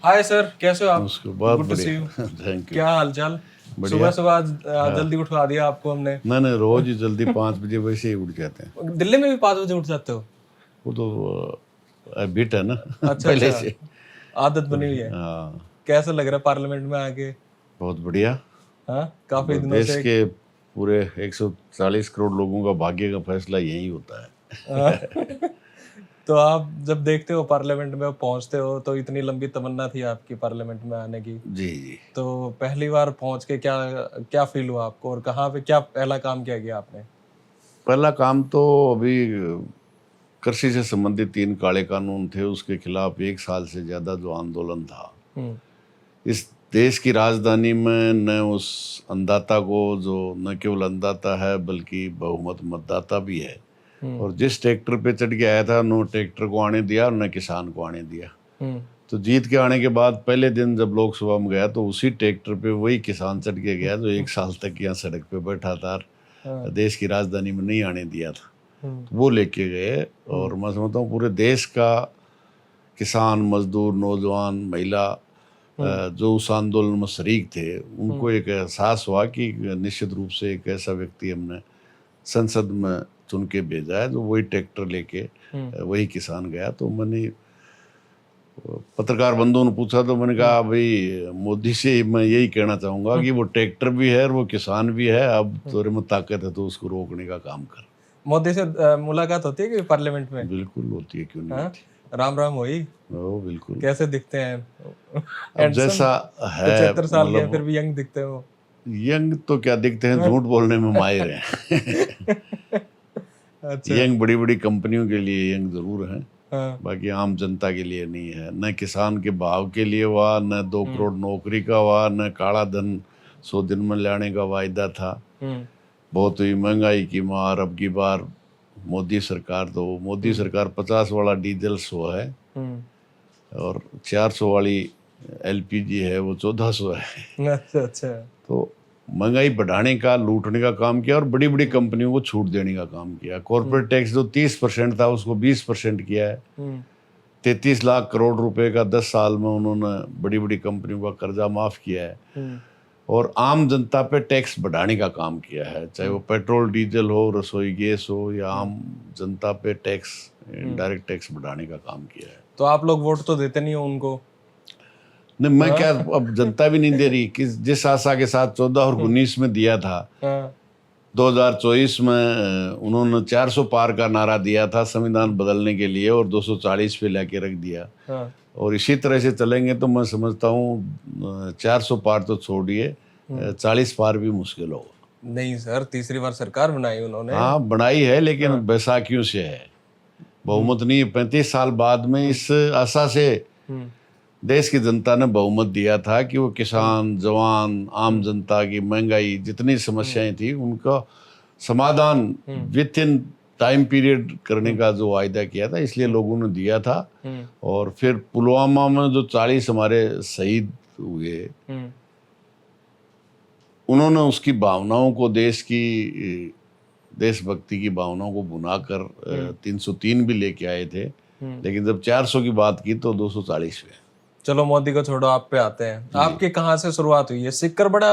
Hi sir, कैसे हो आप? उसको बहुत गुड टू सी यू। बढ़िया। Thank you. क्या हाल चाल? बढ़िया। सुबह सुबह आज जल्दी उठवा दिया आपको हमने। नहीं रोज ही जल्दी 5 बजे वैसे ही उठ जाते हैं। दिल्ली में भी 5 बजे उठ जाते हो? वो तो हैबिट है ना अच्छा पहले अच्छा, से। आदत तो बनी हुई है। हाँ, कैसा लग रहा है पार्लियामेंट में आके? बहुत बढ़िया। हाँ, काफी दिनों देश से। के पूरे 140 करोड़ लोगों का भाग्य का फैसला यही होता हाँ। है। तो आप जब देखते हो पार्लियामेंट में पहुंचते हो तो इतनी लंबी तमन्ना थी आपकी पार्लियामेंट में आने की। जी जी। तो पहली बार पहुंच के क्या क्या फील हुआ आपको, और कहाँ पे क्या पहला काम किया गया आपने? पहला काम तो अभी कृषि से संबंधित 3 काले कानून थे, उसके खिलाफ 1 साल से ज्यादा जो आंदोलन था, हम्म इस देश की राजधानी में न उस अन्नदाता को, जो न केवल अन्नदाता है बल्कि बहुमत मतदाता भी है, हम्म और जिस ट्रैक्टर पे चढ़ के आया था, नो ट्रैक्टर को आने दिया और न किसान को आने दिया। हम्म तो जीत के आने के बाद पहले दिन जब लोकसभा में गया तो उसी ट्रैक्टर पे वही किसान चढ़ के गया जो 1 साल तक यहाँ सड़क पे बैठा था और हाँ, देश की राजधानी में नहीं आने दिया था। हम्म तो वो लेके गए, और मैं समझता हूँ पूरे देश का किसान, मजदूर, नौजवान, महिला हम्म जो उस आंदोलन में शरीक थे, हम्म उनको एक एहसास हुआ कि निश्चित रूप से एक ऐसा व्यक्ति हमने संसद में चुन के भेजा है जो वही ट्रैक्टर लेके हम्म वही किसान गया। तो मैंने पत्रकार बंधुओं ने पूछा तो मैंने कहा भाई मोदी से मैं यही कहना चाहूंगा कि वो ट्रैक्टर भी है और वो किसान भी है, अब तेरे में ताकत है तो उसको रोकने का काम कर। मोदी से मुलाकात होती है कि पार्लियामेंट में? बिल्कुल होती है, क्यों नहीं हाँ, होती। राम राम हुई। ओ बिल्कुल। कैसे दिखते हैं? अब हैंडसम। जैसा है 75 साल के हैं फिर मतलब, भी यंग दिखते हो। यंग तो क्या दिखते हैं, झूठ बोलने में माहिर हैं। अच्छा। यंग बड़ी बड़ी कंपनियों के लिए यंग जरूर हैं, हाँ। बाकी आम जनता के लिए नहीं है। न किसान के भाव के लिए हुआ, न 2 करोड़ नौकरी का हुआ, न काला धन 100 दिन में लाने का वायदा था। हम्म बहुत हुई महंगाई की मार। अब की बार मोदी हम्म सरकार 50 वाला डीजल 100 है, हम्म और 400 वाली एलपीजी है वो 1400 है। अच्छा अच्छा। तो महंगाई बढ़ाने का, लूटने का काम किया, और बड़ी बड़ी हम्म कंपनियों को छूट देने का काम किया। हम्म कॉर्पोरेट टैक्स जो 30% था उसको 20% किया है। हम्म 33 लाख करोड़ रुपए का 10 साल में उन्होंने बड़ी बड़ी कंपनियों का कर्जा माफ किया है, हम्म और आम जनता पे टैक्स बढ़ाने का काम किया है, चाहे वो पेट्रोल डीजल हो, रसोई गैस हो, या हम्म आम जनता पे टैक्स, हम्म। डायरेक्ट टैक्स बढ़ाने का काम किया है। तो आप लोग वोट तो देते नहीं हो उनको? नहीं, मैं क्या, हाँ। अब जनता भी नहीं दे रही कि जिस आशा के साथ 14 और 19 में दिया था, हाँ 2024 में उन्होंने 400 पार का नारा दिया था संविधान बदलने के लिए, और 240 पे लेके रख दिया। हाँ। और इसी तरह से चलेंगे तो मैं समझता हूँ 400 पार तो छोड़िए, 40 पार भी मुश्किल होगा। नहीं सर, तीसरी बार सरकार बनाई उन्होंने। हाँ बनाई है, लेकिन हाँ। बैसाखियों से है, हम्म बहुमत नहीं। 35 साल बाद में इस आशा से हम्म देश की जनता ने बहुमत दिया था कि वो हम्म किसान, जवान, आम जनता की महंगाई जितनी समस्याएं थी उनका समाधान हम्म विथ इन टाइम पीरियड करने हम्म का जो वायदा किया था, इसलिए लोगों ने दिया था। हम्म और फिर पुलवामा में जो 40 हमारे शहीद हुए, हम्म उन्होंने उसकी भावनाओं को, देशभक्ति की भावनाओं को भुनाकर 303 भी लेके आए थे, लेकिन जब 400 की बात की तो 240 हुए। चलो मोदी को छोड़ो, आप पे आते हैं। जी। आपकी कहाँ से शुरुआत हुई है? सिक्कर बड़ा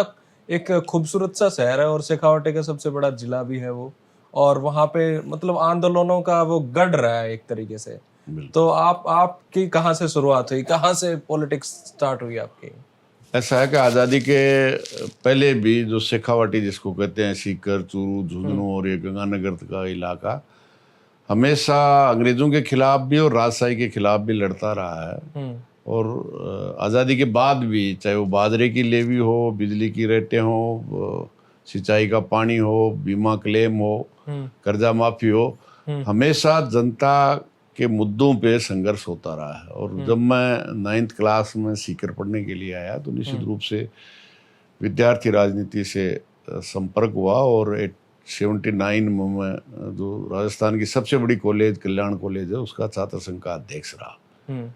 एक खूबसूरत सा शहर है और शेखावाटी का सबसे बड़ा जिला भी है वो, और वहां पे मतलब आंदोलनों का वो गढ़ रहा है एक तरीके से। बिल्कुल। तो आपकी कहाँ से शुरुआत हुई, कहाँ से पॉलिटिक्स स्टार्ट हुई आपकी? ऐसा है कि आज़ादी के पहले भी जो शेखावाटी जिसको कहते हैं, सीकर, चूरू, झुंझुनू और ये गंगानगर का इलाका हमेशा अंग्रेज़ों के खिलाफ भी और राजशाही के खिलाफ भी लड़ता रहा है। हम्म और आज़ादी के बाद भी, चाहे वो बाजरे की लेवी हो, बिजली की रेटें हो, सिंचाई का पानी हो, बीमा क्लेम हो, हम्म कर्जा माफ़ी हो, हम्म हमेशा जनता के मुद्दों पे संघर्ष होता रहा है। और जब मैं 9th क्लास में सीकर पढ़ने के लिए आया तो निश्चित रूप से विद्यार्थी राजनीति से संपर्क हुआ, और 79 में मैं जो राजस्थान की सबसे बड़ी कॉलेज कल्याण कॉलेज है उसका छात्र संघ का अध्यक्ष रहा। हम्म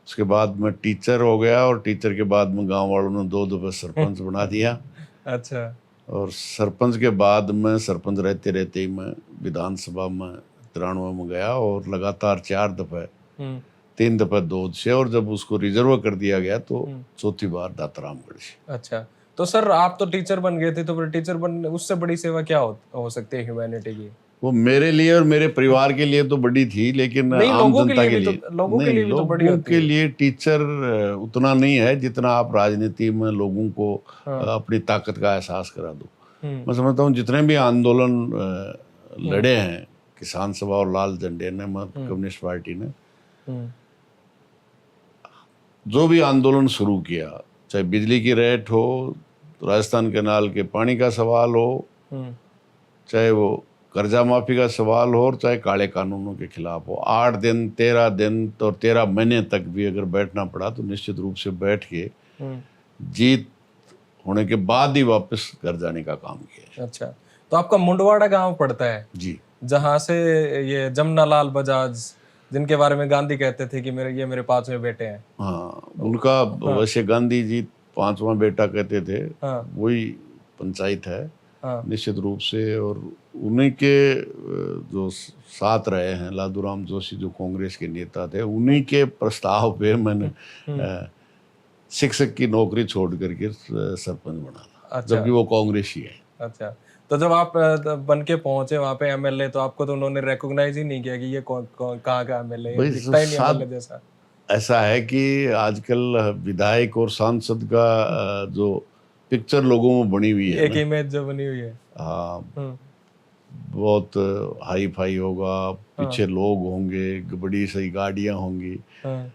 उसके बाद मैं टीचर हो गया, और टीचर के बाद में गांव वालों ने 2 दफे सरपंच बना दिया। अच्छा। और सरपंच के बाद में सरपंच रहते रहते ही मैं विधानसभा में 93 में गया, और लगातार 4 दफे हम्म 3 दफा दोद से, और जब उसको रिजर्व कर दिया गया तो चौथी बार दातारामगढ़ से। अच्छा, तो सर आप तो टीचर बन गए थे, तो फिर टीचर बन उससे बड़ी सेवा क्या हो सकती है ह्यूमैनिटी की? वो मेरे लिए और मेरे परिवार के लिए तो बड़ी थी, लेकिन नहीं, आम लोगों के जनता लिए के भी तो लिए लोगों के नहीं। लिए भी तो बड़ी लोगों होती के है। लिए टीचर उतना नहीं है जितना आप राजनीति में लोगों को हाँ। अपनी ताकत का एहसास करा दो। हम्म, मैं समझता हूँ जितने भी आंदोलन लड़े हैं किसान सभा और लाल झंडे ने, कम्युनिस्ट पार्टी ने, हम्म, जो भी आंदोलन शुरू किया, चाहे बिजली की रेट हो, राजस्थान कैनाल के पानी का सवाल हो, हम्म, चाहे वो कर्जा माफी का सवाल हो, और चाहे काले कानूनों के खिलाफ हो, 8 दिन 13 दिन तो 13 महीने तक भी अगर बैठना पड़ा तो निश्चित रूप से बैठ के हम्म। जीत होने के बाद ही वापस घर जाने का काम किया। अच्छा, तो आपका मुंडवाड़ा गांव पड़ता है, जी जहां से ये जमनालाल बजाज, जिनके बारे में गांधी कहते थे कि ये मेरे 5वें बेटे हैं। हाँ, उनका वैसे गांधी जी 5वां बेटा कहते थे, हाँ, वही पंचायत है हाँ, निश्चित रूप से। और उन्हीं के जो साथ रहे हैं लादूराम जोशी, जो कांग्रेस के नेता थे, उन्हीं के प्रस्ताव पे मैंने शिक्षक की नौकरी छोड़ करके सरपंच बना था। अच्छा, जबकि वो कांग्रेस ही है। अच्छा। तो जब आप बन के पहुंचे वहां पे एमएलए, तो आपको तो उन्होंने रिकॉग्नाइज ही नहीं किया कि ये कहाँ का एमएलए है, भाई दिखता ही नहीं साथ एमएलए जैसा। ऐसा है कि आजकल विधायक और सांसद का जो पिक्चर लोगों में बनी हुई है एक ना, इमेज जो बनी हुई है। हाँ, हम्म, बहुत हाई फाई होगा, पीछे लोग होंगे, बड़ी सही गाड़ियां होंगी, हाँ,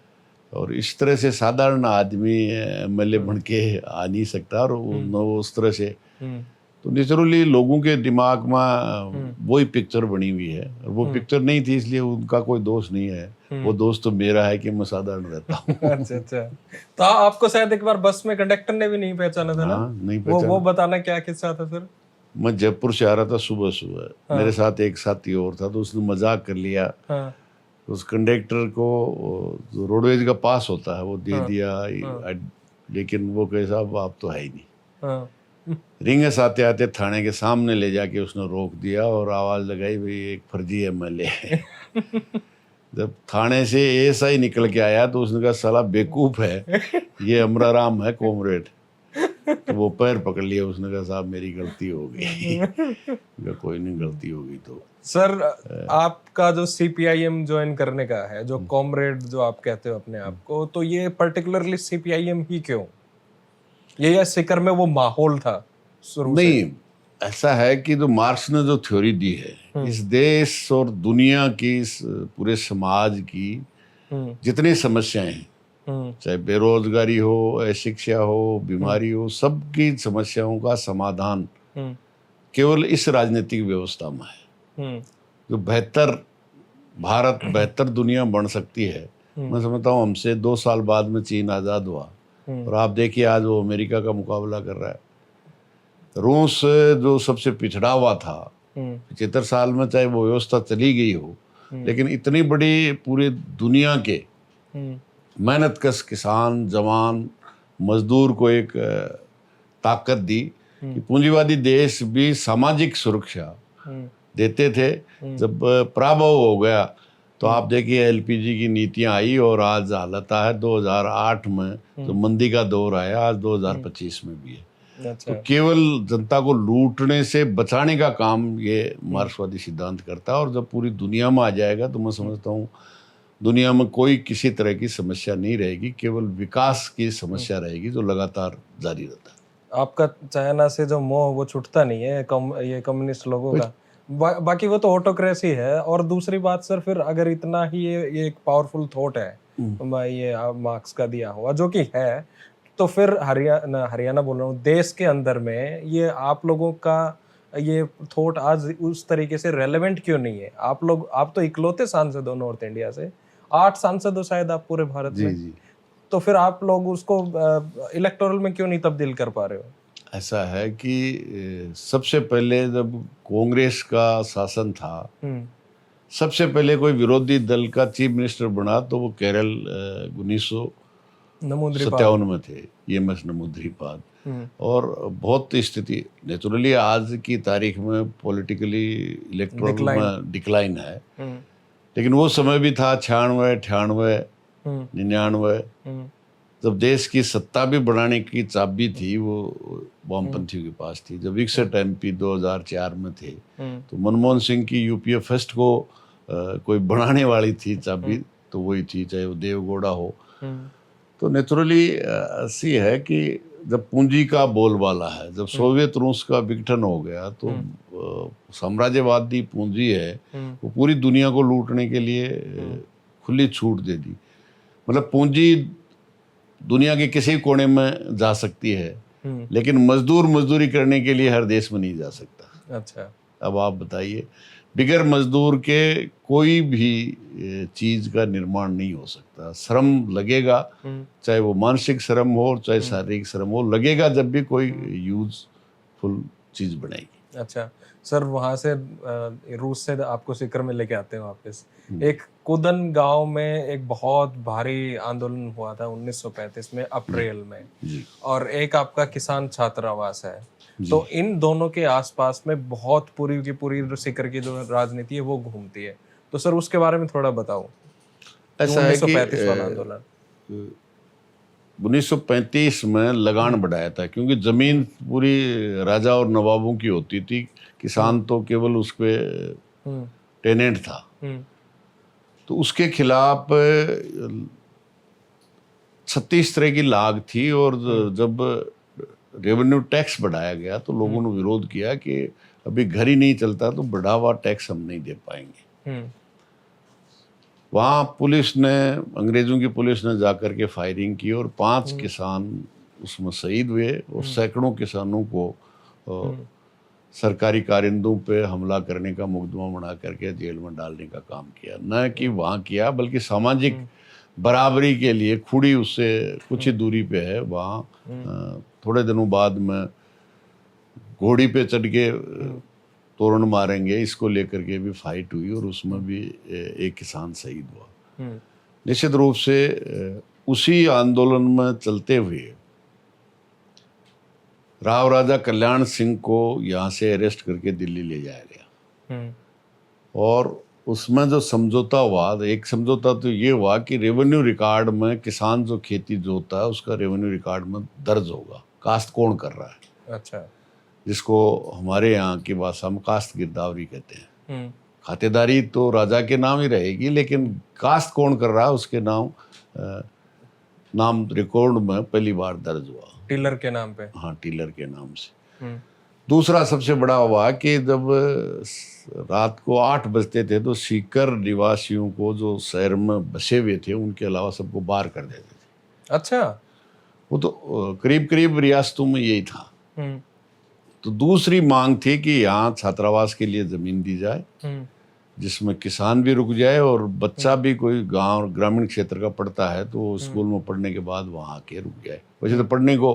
और इस तरह से साधारण आदमी एमएलए बन के आ नहीं सकता। और वो उस तरह से हम्म, तो नेचुरली लोगों के दिमाग में वही पिक्चर बनी हुई है, और वो पिक्चर नहीं थी, इसलिए उनका कोई दोष नहीं है। वो दोष तो मेरा है कि मैं साधारण रहता हूँ। अच्छा, अच्छा। तो आपको शायद एक बार बस में कंडक्टर ने भी नहीं पहचाना था ना? हाँ, नहीं वो पहचाना। बताना क्या किस्सा था सर? मैं जयपुर से आ रहा था सुबह सुबह, मेरे साथ एक साथी और था, तो उसने मजाक कर लिया। हाँ, उस कंडक्टर को जो रोडवेज का पास होता है वो दे दिया, लेकिन वो कहे साहब आप तो है ही नहीं। हाँ, रिंगस आते आते थाने के सामने ले जाके उसने रोक दिया और आवाज लगाई, भाई एक फर्जी एमएलए है। जब थाने से एएसआई निकल के आया तो उसने कहा साला बेवकूफ है, ये अमराराम है कॉमरेड। तो वो पैर पकड़ लिया, उसने कहा साहब मेरी गलती हो गई। कोई नहीं, गलती होगी तो। सर आपका जो सीपीआईएम ज्वाइन करने का है, जो कॉमरेड जो आप कहते हो अपने आप को, तो ये पर्टिकुलरली सीपीआईएम ही क्यों? ये सीकर में वो माहौल था शुरू से? नहीं, ऐसा है कि जो मार्क्स ने जो थ्योरी दी है, इस देश और दुनिया की, इस पूरे समाज की जितनी समस्याएं हैं, चाहे बेरोजगारी हो, अशिक्षा हो, बीमारी हो, सबकी समस्याओं का समाधान केवल इस राजनीतिक व्यवस्था में है। जो बेहतर भारत, बेहतर दुनिया बन सकती है। मैं समझता हूँ हमसे 2 साल बाद में चीन आज़ाद हुआ, और आप देखिए आज वो अमेरिका का मुकाबला कर रहा है। रूस जो सबसे पिछड़ा हुआ था 75 साल में, चाहे वो व्यवस्था चली गई हो, लेकिन इतनी बड़ी पूरी दुनिया के मेहनतकश किसान, जवान, मजदूर को एक ताकत दी कि पूंजीवादी देश भी सामाजिक सुरक्षा देते थे। जब पराभव हो गया तो आप देखिए एलपीजी की नीतियां आई, और आज हालत है 2008 में जो मंदी का दौर आया, आज 2025 में भी है। अच्छा, तो केवल जनता को लूटने से बचाने का काम ये मार्क्सवादी सिद्धांत करता है। और जब पूरी दुनिया में आ जाएगा तो मैं समझता हूँ दुनिया में कोई किसी तरह की समस्या नहीं रहेगी, केवल विकास की समस्या रहेगी जो लगातार जारी रहता है। आपका चाइना से जो मोह वो छूटता नहीं है, ये कम्युनिस्ट लोगों का। बाकी वो तो ऑटोक्रेसी है। और दूसरी बात सर, फिर अगर इतना ही ये एक पावरफुल थॉट है, ये मार्क्स का दिया हुआ जो कि है, तो फिर हरियाणा बोल रहा हूँ, देश के अंदर में ये आप लोगों का ये थॉट आज उस तरीके से रेलेवेंट क्यों नहीं है? आप तो इकलौते सांसद हो नॉर्थ इंडिया से, 8 सांसद हो शायद आप पूरे भारत में। जी। तो फिर आप लोग उसको इलेक्टोरल में क्यों नहीं तब्दील कर पा रहे हो? ऐसा है कि सबसे पहले जब कांग्रेस का शासन था, सबसे पहले कोई विरोधी दल का चीफ मिनिस्टर बना तो वो केरल 1957 में थे, EMS नमूद्रीपाद। और बहुत स्थिति नेचुरली आज की तारीख में पॉलिटिकली इलेक्टोरल में डिक्लाइन है, लेकिन वो समय भी था 96, 98, 99, जब देश की सत्ता भी बढ़ाने की चाबी थी वो वामपंथियों के पास थी। जब 61 MP 2004 में थे तो मनमोहन सिंह की यूपीए फर्स्ट को कोई बढ़ाने वाली थी चाबी तो वही थी, चाहे वो देवगौड़ा हो। तो नेचुरली ऐसी है कि जब पूंजी का बोलबाला है, जब सोवियत रूस का विघटन हो गया तो साम्राज्यवादी पूंजी है वो पूरी दुनिया को लूटने के लिए खुली छूट दे दी। मतलब पूंजी दुनिया के किसी कोने में जा सकती है लेकिन मजदूर मजदूरी करने के लिए हर देश में नहीं जा सकता। अच्छा, अब आप बताइए, बिगर मजदूर के कोई भी चीज का निर्माण नहीं हो सकता। श्रम लगेगा, चाहे वो मानसिक श्रम हो चाहे शारीरिक श्रम हो, लगेगा जब भी कोई यूजफुल चीज बनेगी। अच्छा सर, वहां से रूस से आपको सीकर में लेके आते हैं वापस। एक कुदन गांव में एक बहुत भारी आंदोलन हुआ था 1935 में अप्रैल में जी। और एक आपका किसान छात्रावास है। तो इन दोनों के आसपास में बहुत पूरी की पूरी सीकर की जो राजनीति है वो घूमती है। तो सर उसके बारे में थोड़ा बताओ। ऐसा है कि 1935 वाला आंदोलन 1935 में लगान बढ़ाया था क्योंकि जमीन पूरी राजा और नवाबों की होती थी, किसान तो केवल उस पे टेनेंट था। तो उसके खिलाफ 36 तरह की लाग थी और जब रेवेन्यू टैक्स बढ़ाया गया तो लोगों ने विरोध किया कि अभी घर ही नहीं चलता तो बढ़ा हुआ टैक्स हम नहीं दे पाएंगे। वहाँ पुलिस ने, अंग्रेजों की पुलिस ने जाकर के फायरिंग की और 5 किसान उसमें शहीद हुए और सैकड़ों किसानों को सरकारी कारिंदों पे हमला करने का मुकदमा बना करके जेल में डालने का काम किया। न कि वहाँ किया बल्कि सामाजिक बराबरी के लिए खुड़ी उससे कुछ ही दूरी पे है वहाँ। थोड़े दिनों बाद में घोड़ी पे चढ़ के तोरण मारेंगे इसको लेकर के भी फाइट हुई और उसमें भी एक किसान शहीद हुआ। निश्चित रूप से उसी आंदोलन में चलते हुए राव राजा कल्याण सिंह को यहाँ से अरेस्ट करके दिल्ली ले जाया गया और उसमें जो समझौता हुआ, एक समझौता तो ये हुआ कि रेवेन्यू रिकॉर्ड में किसान जो खेती जोता है उसका रेवेन्यू रिकॉर्ड में दर्ज होगा कास्ट कौन कर रहा है। अच्छा, जिसको हमारे यहाँ की भाषा में कास्ट गिरदावरी कहते हैं। खातेदारी तो राजा के नाम ही रहेगी लेकिन कास्ट कौन कर रहा है उसके नाम रिकॉर्ड में पहली बार दर्ज हुआ, टीलर के नाम पे। हाँ, टीलर के नाम से। दूसरा सबसे बड़ा हुआ कि जब रात को 8 बजते थे तो सीकर निवासियों को जो शहर में बसे हुए थे उनके अलावा सबको बाहर कर देते थे। अच्छा, वो तो करीब करीब रियासतों में यही था। तो दूसरी मांग थी कि यहाँ छात्रावास के लिए जमीन दी जाए जिसमें किसान भी रुक जाए और बच्चा भी कोई गांव ग्रामीण क्षेत्र का पढ़ता है तो स्कूल में पढ़ने के बाद वहाँ आके रुक जाए। वैसे तो पढ़ने को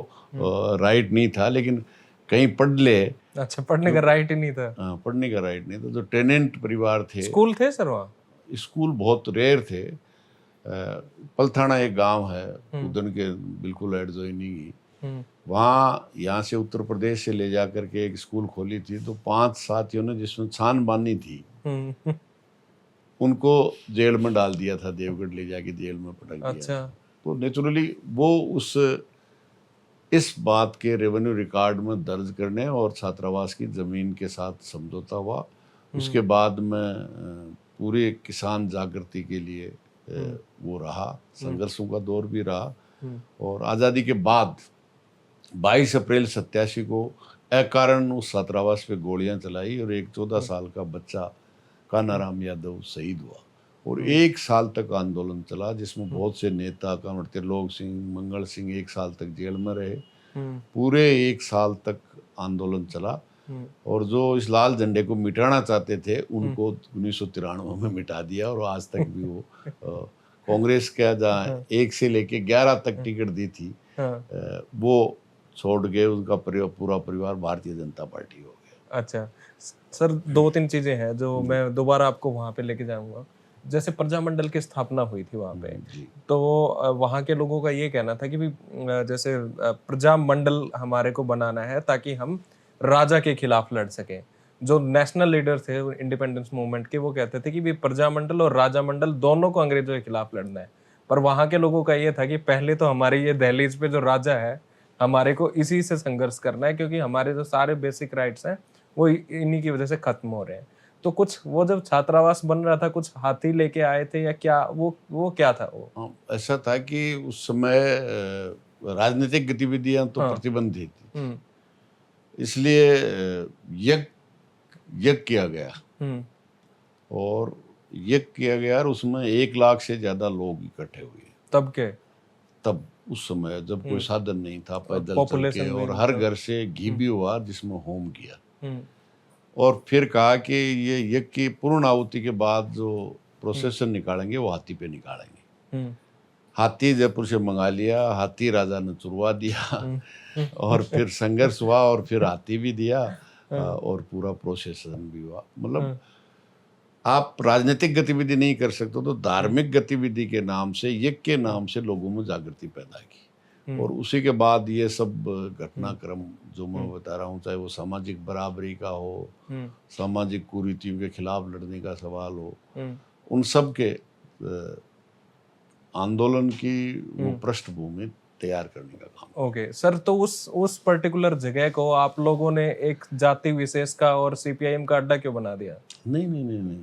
राइट नहीं था लेकिन कहीं पढ़ ले। अच्छा, पढ़ने का राइट ही नहीं था। हाँ, पढ़ने का राइट नहीं था। जो टेनेंट परिवार थे, स्कूल थे सर वहाँ? स्कूल बहुत रेयर थे। पलथाना एक गांव है उदन के बिल्कुल एडजॉइनिंग ही, वहाँ यहाँ से उत्तर प्रदेश से ले जा करके एक स्कूल खोली थी। तो 5 साथियों ने जिसमें छान बानी थी उनको जेल में डाल दिया था, देवगढ़ ले जाके जेल में पटक दिया। अच्छा, तो नेचुरली वो इस बात के रेवेन्यू रिकॉर्ड में दर्ज करने और छात्रावास की जमीन के साथ समझौता हुआ। उसके बाद में पूरे किसान जागृति के लिए वो रहा, संघर्षों का दौर भी रहा। और आज़ादी के बाद 22 अप्रैल 87 को अकारण उस छात्रावास पे गोलियां चलाई और एक 14 साल का बच्चा कानाराम यादव शहीद हुआ। और 1 साल तक आंदोलन चला जिसमें बहुत से नेता कांवड़ त्रिलोक सिंह, मंगल सिंह 1 साल तक जेल में रहे। पूरे 1 साल तक आंदोलन चला और जो इस लाल झंडे को मिटाना चाहते थे उनको 1993 में मिटा दिया। और आज तक भी वो कांग्रेस का जहाँ 1 से लेके 11 तक टिकट दी थी वो छोड़ के उनका पूरा परिवार भारतीय जनता पार्टी हो गया। अच्छा सर, 2-3 चीजें हैं जो मैं दोबारा आपको वहां पे लेके जाऊंगा। जैसे प्रजामंडल की स्थापना हुई थी वहां पे, तो वहां के लोगों का ये कहना था कि भी जैसे प्रजामंडल हमारे को बनाना है ताकि हम राजा के खिलाफ लड़ सकें। जो नेशनल लीडर थे इंडिपेंडेंस मूवमेंट के वो कहते थे कि भी प्रजामंडल और राजामंडल दोनों को अंग्रेजों के खिलाफ लड़ना है। पर वहां के लोगों का ये था कि पहले तो हमारे ये दहलीज पे जो राजा है, हमारे को इसी से संघर्ष करना है, क्योंकि हमारे जो सारे बेसिक राइट्स हैं वो इन्हीं की वजह से खत्म हो रहे हैं। तो कुछ वो जब छात्रावास बन रहा था, कुछ हाथी लेके आए थे या क्या, वो क्या था वो? हाँ, ऐसा था कि उस समय राजनीतिक गतिविधियां तो हाँ। प्रतिबंधित थी, हम्म। इसलिए यज्ञ यज्ञ किया गया, हम्म। और यज्ञ किया गया और उसमें 1 लाख से ज्यादा लोग इकट्ठे हुए। तब के तब उस समय जब कोई साधन नहीं था, पैदल चल के, पॉपुलेशन और भी हर मतलब। घर से घी भी हुआ जिसमें होम किया, हम्म। और फिर कहा कि ये यज्ञ की पूर्ण आहुति के बाद जो प्रोसेसन निकालेंगे वो हाथी पे निकालेंगे। हम्म। हाथी जयपुर से मंगा लिया, हाथी राजा ने चुरवा दिया हम्म। और फिर संघर्ष हुआ, और फिर हाथी भी दिया, और पूरा प्रोसेसन भी हुआ। मतलब आप राजनीतिक गतिविधि नहीं कर सकते, तो धार्मिक गतिविधि के नाम से, यज्ञ के नाम से लोगों में जागृति पैदा की, और उसी के बाद ये सब घटनाक्रम जो मैं बता रहा हूँ, चाहे वो सामाजिक बराबरी का हो, सामाजिक कुरीतियों के खिलाफ लड़ने का सवाल हो, उन सब के आंदोलन की वो पृष्ठभूमि तैयार करने का काम। ओके सर, तो उस पर्टिकुलर जगह को आप लोगों ने एक जाति विशेष का और सीपीआईएम का अड्डा क्यों बना दिया? नहीं नहीं नहीं नहीं,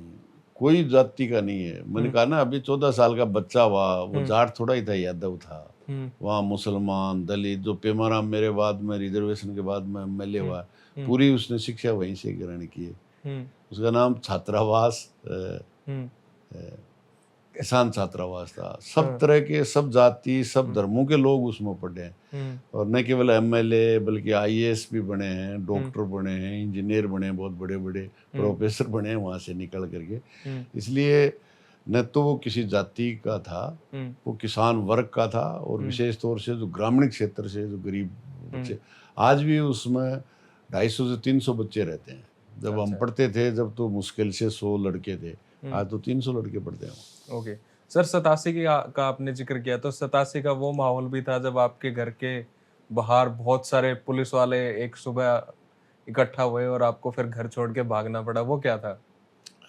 कोई जाति का नहीं है। मैंने कहा ना, अभी 14 साल का बच्चा हुआ, वो जाट थोड़ा ही था, यादव था। वहाँ मुसलमान, दलित, जो पेमाराम मेरे बाद में रिजर्वेशन के बाद में एमएलए हुआ, पूरी उसने शिक्षा वहीं से ग्रहण की है। उसका नाम छात्रावास किसान छात्रावास था। सब तरह के, सब जाति, सब धर्मों के लोग उसमें पढ़े हैं, और न केवल एमएलए बल्कि आईएएस भी बने हैं, डॉक्टर बने हैं, इंजीनियर बने हैं, बहुत बड़े बड़े प्रोफेसर बने हैं वहाँ से निकल करके। इसलिए न तो वो किसी जाति का था, वो किसान वर्ग का था, और विशेष तौर से जो ग्रामीण क्षेत्र से जो गरीब बच्चे, आज भी उसमें 250 से 300 बच्चे रहते हैं। जब हम पढ़ते थे, जब तो मुश्किल से 100 लड़के थे, आज तो 300 लड़के पढ़ते हैं। ओके सर, 87 का आपने जिक्र किया, तो 87 का वो माहौल भी था जब आपके घर के बाहर बहुत सारे पुलिस वाले एक सुबह इकट्ठा हुए और आपको फिर घर छोड़ के भागना पड़ा, वो क्या था?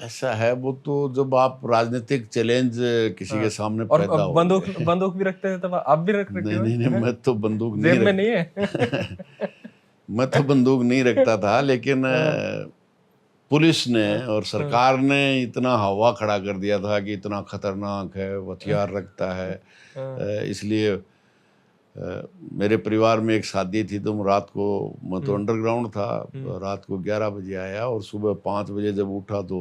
ऐसा है, वो तो जब आप राजनीतिक चैलेंज किसी के सामने और पैदा हो बंदूक भी रखते थे तब? आप भी रखते नहीं नहीं नहीं, मैं तो बंदूक जेब में नहीं नहीं है? मैं तो बंदूक नहीं रखता था, लेकिन पुलिस ने और सरकार ने इतना हवा खड़ा कर दिया था कि इतना खतरनाक है, हथियार रखता है। इसलिए मेरे परिवार में एक शादी थी, तो रात को, मैं तो अंडरग्राउंड था, रात को 11 बजे आया, और सुबह 5 बजे जब उठा तो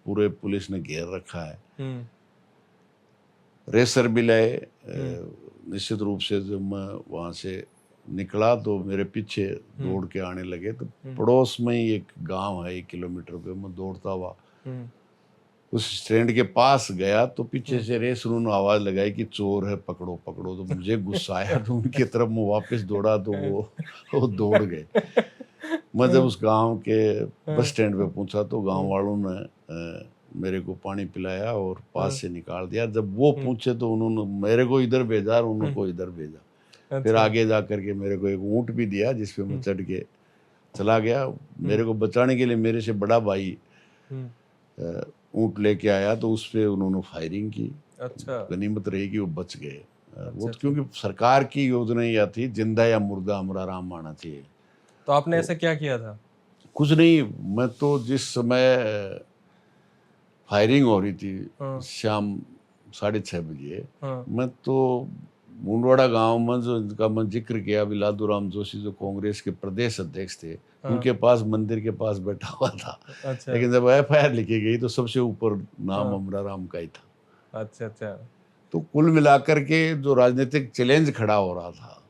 पूरे पुलिस ने घेर रखा है। रेसर भी लाए। निश्चित रूप से जब मैं वहाँ से निकला तो मेरे पीछे दौड़ के आने लगे, तो पड़ोस में ही एक गांव है, 1 किलोमीटर पे, मैं दौड़ता हुआ उस स्टैंड के पास गया, तो पीछे से रेस उन्होंने आवाज लगाई कि चोर है, पकड़ो पकड़ो। तो मुझे गुस्सा आया, तो उनकी तरफ मैं वापस दौड़ा, तो वो दौड़ गए। मैं जब उस गांव के बस स्टैंड पे पहुंचा, तो गांव वालों ने मेरे को पानी पिलाया और पास से निकाल दिया। जब वो पूछे तो उन्होंने मेरे को इधर भेजा और उनको इधर भेजा। फिर आगे जा करके मेरे को एक ऊँट भी दिया, जिसपे मैं चढ़ के चला गया। मेरे को बचाने के लिए मेरे से बड़ा भाई ऊँट लेके आया, तो उस पर उन्होंने फायरिंग की। अच्छा। गनीमत रही कि वो बच गए। वो क्योंकि सरकार की योजना यह थी, जिंदा या मुर्दा हमारा राम आना चाहिए। तो आपने ऐसा क्या किया था? कुछ नहीं, मैं तो जिस समय फायरिंग हो रही थी शाम 6:30 बजे, मैं तो मुंडवाड़ा गांव में, जो इनका मैं जिक्र किया, लादूराम जोशी जो कांग्रेस के प्रदेश अध्यक्ष थे, उनके पास, मंदिर के पास बैठा हुआ था। अच्छा। लेकिन जब एफआईआर लिखी गई तो सबसे ऊपर नाम अमरा राम का ही था। अच्छा अच्छा। तो कुल मिलाकर के जो राजनीतिक चैलेंज खड़ा हो रहा था,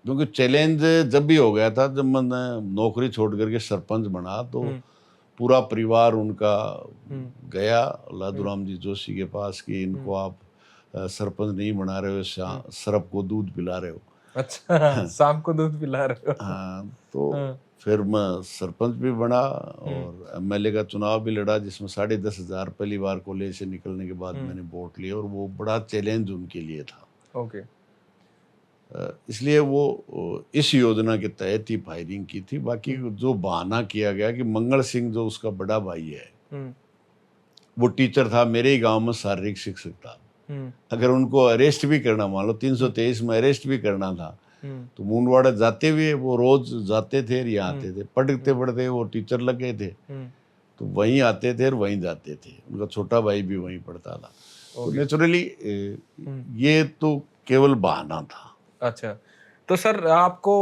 क्योंकि चैलेंज जब भी हो गया था, जब मैंने नौकरी छोड़ करके सरपंच बना, तो पूरा परिवार उनका गया लादूराम जी जोशी के पास कि इनको आप सरपंच नहीं बना रहे हो, सरप को दूध पिला रहे हो। अच्छा, शाम को दूध पिला रहे हो। हाँ, तो फिर मैं सरपंच भी बना और एमएलए का चुनाव भी लड़ा, जिसमें 10,500 पहली बार कॉलेज से निकलने के बाद मैंने वोट लिए, और वो बड़ा चैलेंज उनके लिए था। ओके। इसलिए वो इस योजना के तहत ही फायरिंग की थी। बाकी जो बहाना किया गया कि मंगल सिंह जो उसका बड़ा भाई है, वो टीचर था, मेरे ही गांव में शारीरिक शिक्षक था, अगर उनको अरेस्ट भी करना, मान लो 323 में अरेस्ट भी करना था, तो मुंडवाड़ा जाते हुए वो रोज जाते थे और यहाँ आते थे, पढ़ते पढ़ते वो टीचर लग गए थे, तो वहीं आते थे और वहीं जाते थे। उनका छोटा भाई भी वहीं पढ़ता था। तो नेचुरली ये तो केवल बहाना था। अच्छा, तो सर आपको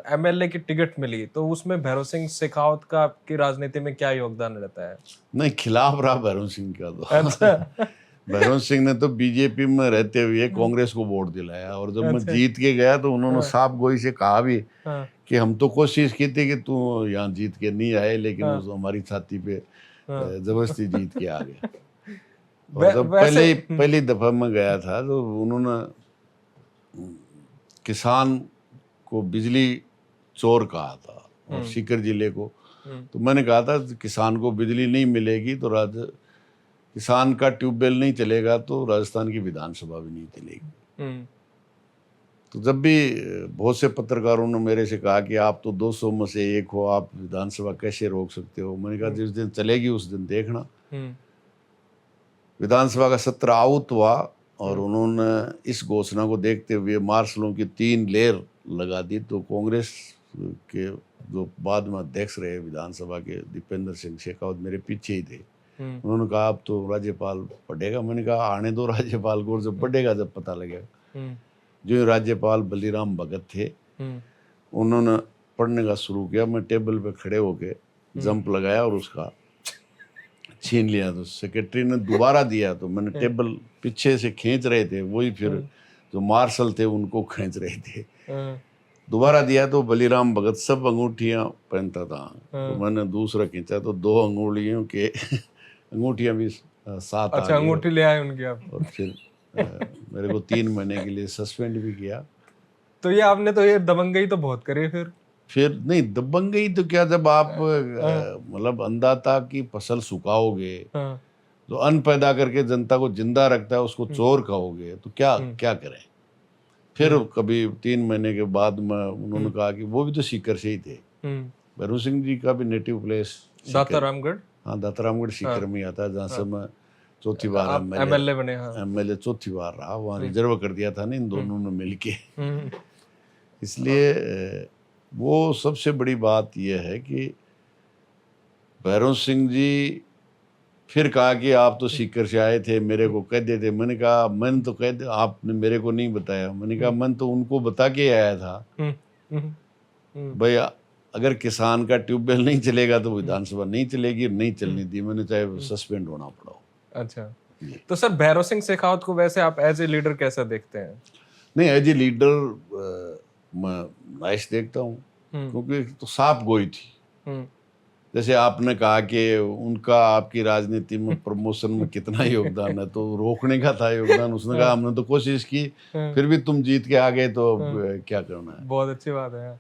एमएलए की टिकट मिली, तो उसमें भैरव सिंह शेखावत का आपकी राजनीति में क्या योगदान रहता है? नहीं, खिलाफ रहा भैरव सिंह का तो। अच्छा। भैरव सिंह ने तो बीजेपी में रहते हुए कांग्रेस को वोट दिलाया, और जब मैं जीत के गया तो उन्होंने साफ गोई से कहा भी कि हम तो कोशिश की थी कि तू यहाँ जीत के नहीं आए, लेकिन हमारी छाती पे जबरदस्ती जीत के आ गया। और जब पहली दफा मैं गया था तो उन्होंने किसान को बिजली चोर कहा था, और सीकर जिले को, तो मैंने कहा था किसान को बिजली नहीं मिलेगी तो किसान का ट्यूबवेल नहीं चलेगा तो राजस्थान की विधानसभा भी नहीं चलेगी। तो जब भी बहुत से पत्रकारों ने मेरे से कहा कि आप तो 200 में से एक हो, आप विधानसभा कैसे रोक सकते हो, मैंने कहा जिस दिन चलेगी उस दिन देखना। विधानसभा का सत्र आहूत हुआ, और उन्होंने इस घोषणा को देखते हुए मार्शलों की 3 लेयर लगा दी। तो कांग्रेस के जो बाद में अध्यक्ष रहे विधानसभा के, दीपेंद्र सिंह शेखावत, मेरे पीछे ही थे। उन्होंने कहा अब तो राज्यपाल पढ़ेगा। मैंने कहा आने दो राज्यपाल को, जब पढ़ेगा जब पता लगेगा। जो राज्यपाल बलीराम भगत थे, उन्होंने पढ़ने का शुरू किया। मैं टेबल पे खड़े होके जंप लगाया और उसका छीन लिया। तो सेक्रेटरी ने दोबारा दिया, तो मैंने टेबल पीछे से खींच रहे थे, वही फिर जो मार्शल थे उनको खींच रहे थे। दोबारा दिया तो बलीराम भगत सब अंगूठियां पहनता था, तो मैंने दूसरा खींचा तो 2 अंगुलियों के अंगूठियां भी साथ आ गई। अंगूठी ले आए उनकी आप? और फिर मेरे को 3 महीने के लिए सस्पेंड भी किया। तो ये आपने तो ये दबंगई तो बहुत करी फिर नहीं, दबंगई तो क्या, जब आप मतलब अन्नदाता की फसल सुखाओगे, तो अन्न पैदा करके जनता को जिंदा रखता है उसको चोर कहोगे, तो क्या क्या करें। फिर कभी 3 महीने के बाद में उन्होंने कहा कि वो भी तो सीकर से ही थे। भैरव सिंह जी का भी नेटिव प्लेस दातारामगढ़। हाँ, दातारामगढ़ सीकर में आता है, जहाँ से मैं चौथी बार एमएलए बने। एमएलए चौथी बार रहा। वहाँ रिजर्व कर दिया था ना इन दोनों ने मिलके। इसलिए वो सबसे बड़ी बात यह है कि भैरव सिंह जी फिर कहा कि आप तो सीकर से आए थे, मेरे को कह देते। मैंने कहा मैंने तो कह दे, आपने मेरे को नहीं बताया। मैंने कहा मैं तो उनको बता के आया था भाई, अगर किसान का ट्यूबवेल नहीं चलेगा तो विधानसभा नहीं चलेगी, नहीं चलनी दी मैंने, चाहे सस्पेंड होना पड़ा। अच्छा, तो सर भैरव सिंह शेखावत को वैसे आप एज ए लीडर कैसा देखते हैं? नहीं, एज ए लीडर मैं नाइस देखता हूँ, क्योंकि तो साफ गोई थी। जैसे आपने कहा कि उनका आपकी राजनीति में प्रमोशन में कितना योगदान है, तो रोकने का था योगदान। उसने कहा हमने तो कोशिश की, फिर भी तुम जीत के आ गए, तो अब क्या करना है। बहुत अच्छी बात है।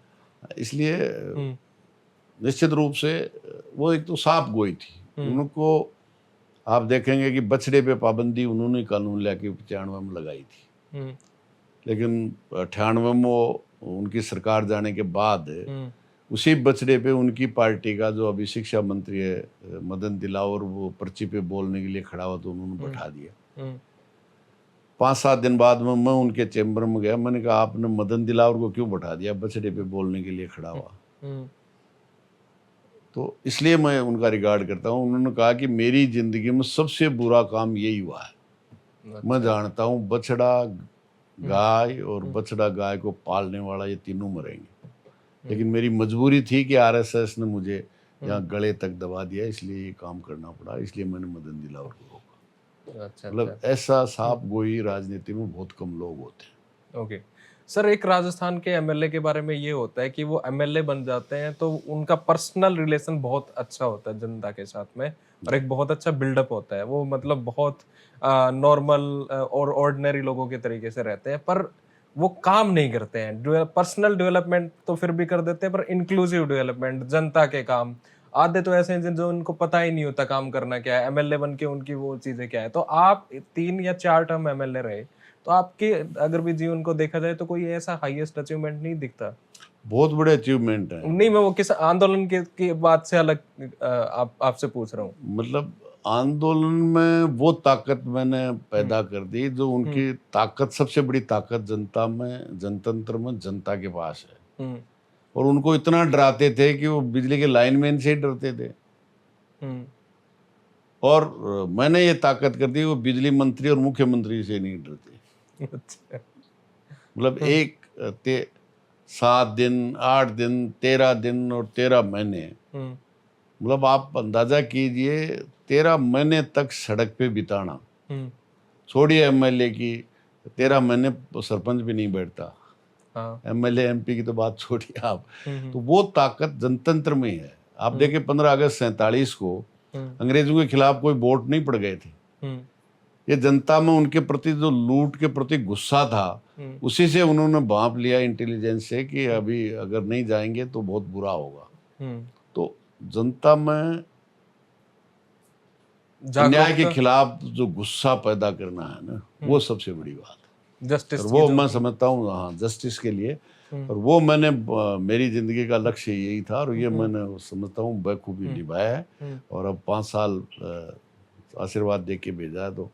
इसलिए निश्चित रूप से वो एक तो साफ गोई थी। उनको आप देखेंगे कि बछड़े पे पाबंदी उन्होंने कानून लेके 95 में लगाई थी, लेकिन 98 में वो उनकी सरकार जाने के बाद उसी बछड़े पे उनकी पार्टी का जो अभी शिक्षा मंत्री है मदन दिलावर, वो पर्ची पे बोलने के लिए खड़ा हुआ, तो उन्होंने बैठा दिया। 5-7 दिन बाद में मैं उनके चैम्बर में गया। मैंने कहा आपने मदन दिलावर को क्यों बैठा दिया, बछड़े पे बोलने के लिए खड़ा हुआ। तो इसलिए मैं उनका रिगार्ड करता हूँ। उन्होंने कहा कि मेरी जिंदगी में सबसे बुरा काम यही हुआ है। मैं जानता हूँ बछड़ा, गाय और बछड़ा गाय को पालने वाला, ये तीनों मरेंगे, लेकिन मेरी मजबूरी थी कि आरएसएस ने मुझे यहाँ गले तक दबा दिया, इसलिए ये काम करना पड़ा, इसलिए मैंने मदन दिलावर को रोका। अच्छा, मतलब ऐसा साफ गोई राजनीति में बहुत कम लोग होते हैं। ओके सर, एक राजस्थान के एमएलए के बारे में ये होता है कि वो एमएलए बन जाते हैं तो उनका पर्सनल रिलेशन बहुत अच्छा होता है जनता के साथ में, और एक बहुत अच्छा बिल्डअप होता है। वो मतलब बहुत नॉर्मल और ऑर्डिनरी लोगों के तरीके से रहते हैं, पर वो काम नहीं करते हैं। पर्सनल डेवलपमेंट तो फिर भी कर देते हैं, पर इंक्लूसिव डेवलपमेंट, जनता के काम, आधे तो ऐसे हैं जो उनको पता ही नहीं होता काम करना क्या है, एमएलए बन के उनकी वो चीजें क्या है। तो आप 3 या 4 टर्म एमएलए रहे, तो आपके अगर भी जीवन को देखा जाए तो कोई ऐसा हाईएस्ट अचीवमेंट नहीं दिखता? बहुत बड़े अचीवमेंट है। नहीं, मैं वो किस आंदोलन के बाद से अलग आपसे पूछ रहा हूँ। मतलब आंदोलन में वो ताकत मैंने पैदा कर दी जो उनकी ताकत, सबसे बड़ी ताकत जनता में, जनतंत्र में जनता के पास है। और उनको इतना डराते थे कि वो बिजली के लाइनमैन से ही डरते थे। और मैंने ये ताकत कर दी, वो बिजली मंत्री और मुख्यमंत्री से नहीं डरते। अच्छा। मतलब 7 दिन, 8 दिन, 13 दिन और 13 महीने, मतलब आप अंदाजा कीजिए 13 महीने तक सड़क पे बिताना, छोड़िए एमएलए की, 13 महीने सरपंच भी नहीं बैठता, एमएलए एमपी की तो बात छोड़िए आप। तो वो ताकत जनतंत्र में है। आप देखिए 15 अगस्त 47 को अंग्रेजों के खिलाफ कोई वोट नहीं पड़ गए थे। ये जनता में उनके प्रति जो लूट के प्रति गुस्सा था, उसी से उन्होंने भांप लिया इंटेलिजेंस से कि अभी अगर नहीं जाएंगे तो बहुत बुरा होगा। तो जनता में अन्याय के खिलाफ जो गुस्सा पैदा करना है ना, वो सबसे बड़ी बात है। जस्टिस, और वो मैं समझता हूँ, हाँ, जस्टिस के लिए। और वो मैंने, मेरी जिंदगी का लक्ष्य यही था और ये मैंने समझता हूँ बखूबी निभाया है। और अब 5 साल आशीर्वाद दे के भेजा है, तो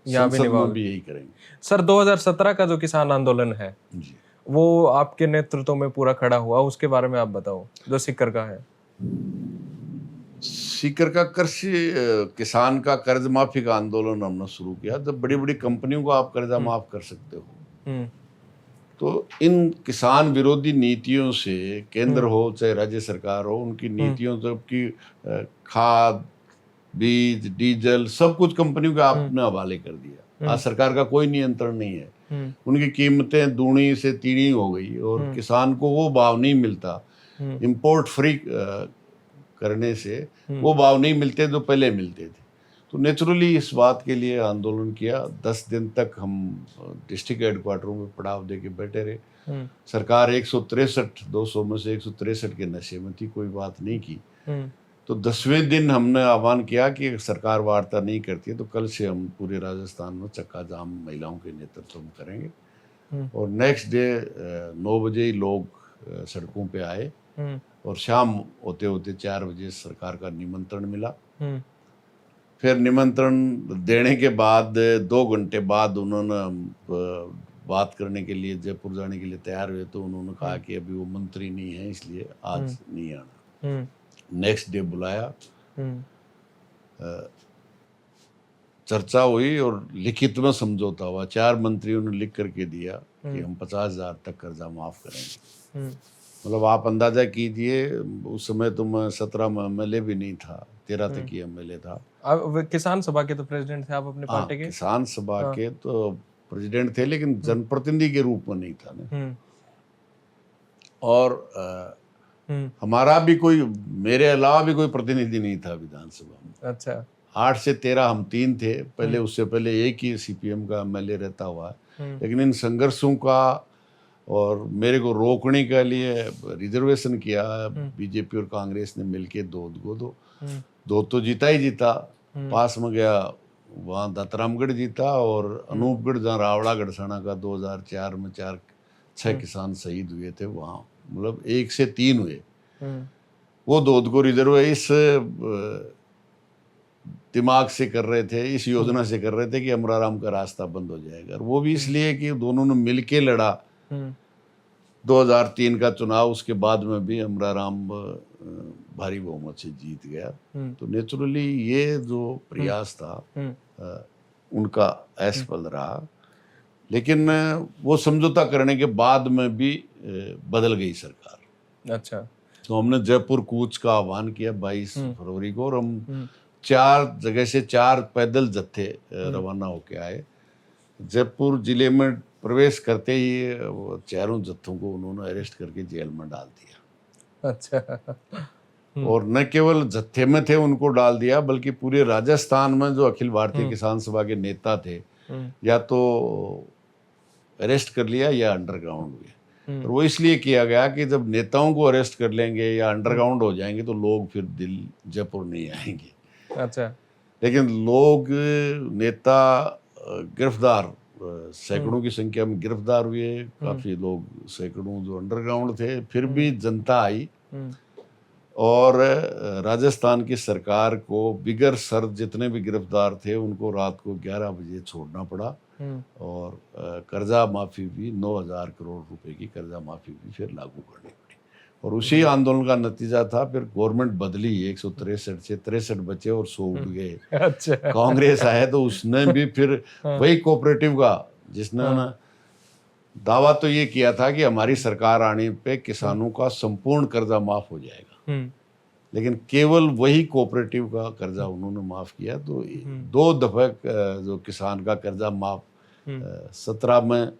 संसद में भी यही करेंगे। सर 2017 का जो किसान आंदोलन है जी, वो आपके नेतृत्व में पूरा खड़ा हुआ, उसके बारे में आप बताओ, जो सीकर का है। सीकर का कृषि किसान का कर्ज माफी का आंदोलन हमने शुरू किया। जब बड़ी बड़ी कंपनियों को आप कर्जा माफ कर सकते हो, तो इन किसान विरोधी नीतियों से, केंद्र हो चाहे राज्य सरकार हो, उनकी नीतियों से की खाद, बीज, डीजल सब कुछ कंपनियों के आपने हवाले कर दिया। आज सरकार का कोई नियंत्रण नहीं है। उनकी कीमतें दूनी से तीनी हो गई और किसान को वो भाव नहीं मिलता। इंपोर्ट फ्री करने से वो भाव नहीं मिलते जो पहले मिलते थे। तो नेचुरली इस बात के लिए आंदोलन किया। 10 दिन तक हम डिस्ट्रिक्ट हेडक्वार्टरों में पड़ाव दे के बैठे रहे। सरकार 263 में से 163 के नशे में थी, कोई बात नहीं की। तो 10वें दिन हमने आह्वान किया कि सरकार वार्ता नहीं करती है तो कल से हम पूरे राजस्थान में चक्का जाम महिलाओं के नेतृत्व में करेंगे। और नेक्स्ट डे 9 बजे ही लोग सड़कों पे आए और शाम होते होते 4 बजे सरकार का निमंत्रण मिला। फिर निमंत्रण देने के बाद 2 घंटे बाद उन्होंने बात करने के लिए जयपुर जाने के लिए तैयार हुए, तो उन्होंने कहा कि अभी वो मंत्री नहीं है इसलिए आज नहीं आना। नेक्स्ट डे बुलाया, चर्चा हुई और लिखित में समझौता हुआ। 4 मंत्रियों ने लिख करके दिया कि हम 50,000 तक कर्जा माफ करेंगे। मतलब आप अंदाजा कीजिए, उस समय तो मैं 17 में एमएलए भी नहीं था, 13 तक ही एमएलए था। आप किसान सभा के तो प्रेसिडेंट थे आप अपने पार्टी के? किसान सभा के तो प्रेसिडेंट थे, लेकिन जनप्रतिनिधि के रूप में नहीं था ना। और हमारा भी कोई, मेरे अलावा भी कोई प्रतिनिधि नहीं था विधानसभा में। अच्छा। 8 से 13 हम 3 थे पहले, उससे पहले एक ही सीपीएम का एमएलए रहता हुआ है। लेकिन इन संघर्षों का और मेरे को रोकने के लिए रिजर्वेशन किया बीजेपी और कांग्रेस ने मिलके 2 तो जीता ही जीता। पास में गया वहाँ दत्तरामगढ़ जीता, और अनूपगढ़ जहाँ रावड़ा गढ़साना का 2004 में 4-6 किसान शहीद हुए थे, वहाँ मतलब 1 से 3 हुए। वो 2 को रिजर्व इस दिमाग से कर रहे थे, इस योजना से कर रहे थे कि अमराराम का रास्ता बंद हो जाएगा। और वो भी इसलिए कि दोनों ने मिलके लड़ा। 2003 का चुनाव, उसके बाद में भी अमराराम भारी बहुमत से जीत गया। तो नेचुरली ये जो प्रयास था उनका असफल रहा। लेकिन वो समझौता करने के बाद में भी बदल गई सरकार। अच्छा। तो हमने जयपुर कूच का आह्वान किया 22 फरवरी को, और हम 4 जगह से 4 पैदल जत्थे रवाना होके आए। जयपुर जिले में प्रवेश करते ही चारों जत्थों को उन्होंने अरेस्ट करके जेल में डाल दिया। अच्छा। और न केवल जत्थे में थे उनको डाल दिया, बल्कि पूरे राजस्थान में जो अखिल भारतीय किसान सभा के नेता थे, या तो अरेस्ट कर लिया या अंडरग्राउंड हुए। और वो इसलिए किया गया कि जब नेताओं को अरेस्ट कर लेंगे या अंडरग्राउंड हो जाएंगे तो लोग फिर जयपुर नहीं आएंगे। अच्छा। लेकिन लोग, नेता गिरफ्तार, सैकड़ों की संख्या में गिरफ्तार हुए। काफी लोग, सैकड़ों जो अंडरग्राउंड थे, फिर भी जनता आई और राजस्थान की सरकार को बिगर शर्त जितने भी गिरफ्तार थे उनको रात को 11 बजे छोड़ना पड़ा। और कर्जा माफ़ी भी 9,000 करोड़ रुपए की कर्जा माफ़ी भी फिर लागू करनी पड़ी। और उसी आंदोलन का नतीजा था फिर गवर्नमेंट बदली, 163 से 63 बचे और 100 उड़ गए। अच्छा। कांग्रेस आया तो उसने भी फिर वही कोऑपरेटिव का, जिसने ना दावा तो ये किया था कि हमारी सरकार आने पे किसानों का संपूर्ण कर्जा माफ हो जाएगा, लेकिन केवल वही कोऑपरेटिव का कर्जा उन्होंने माफ किया। तो 2 दफे जो किसान का कर्जा माफ 17 में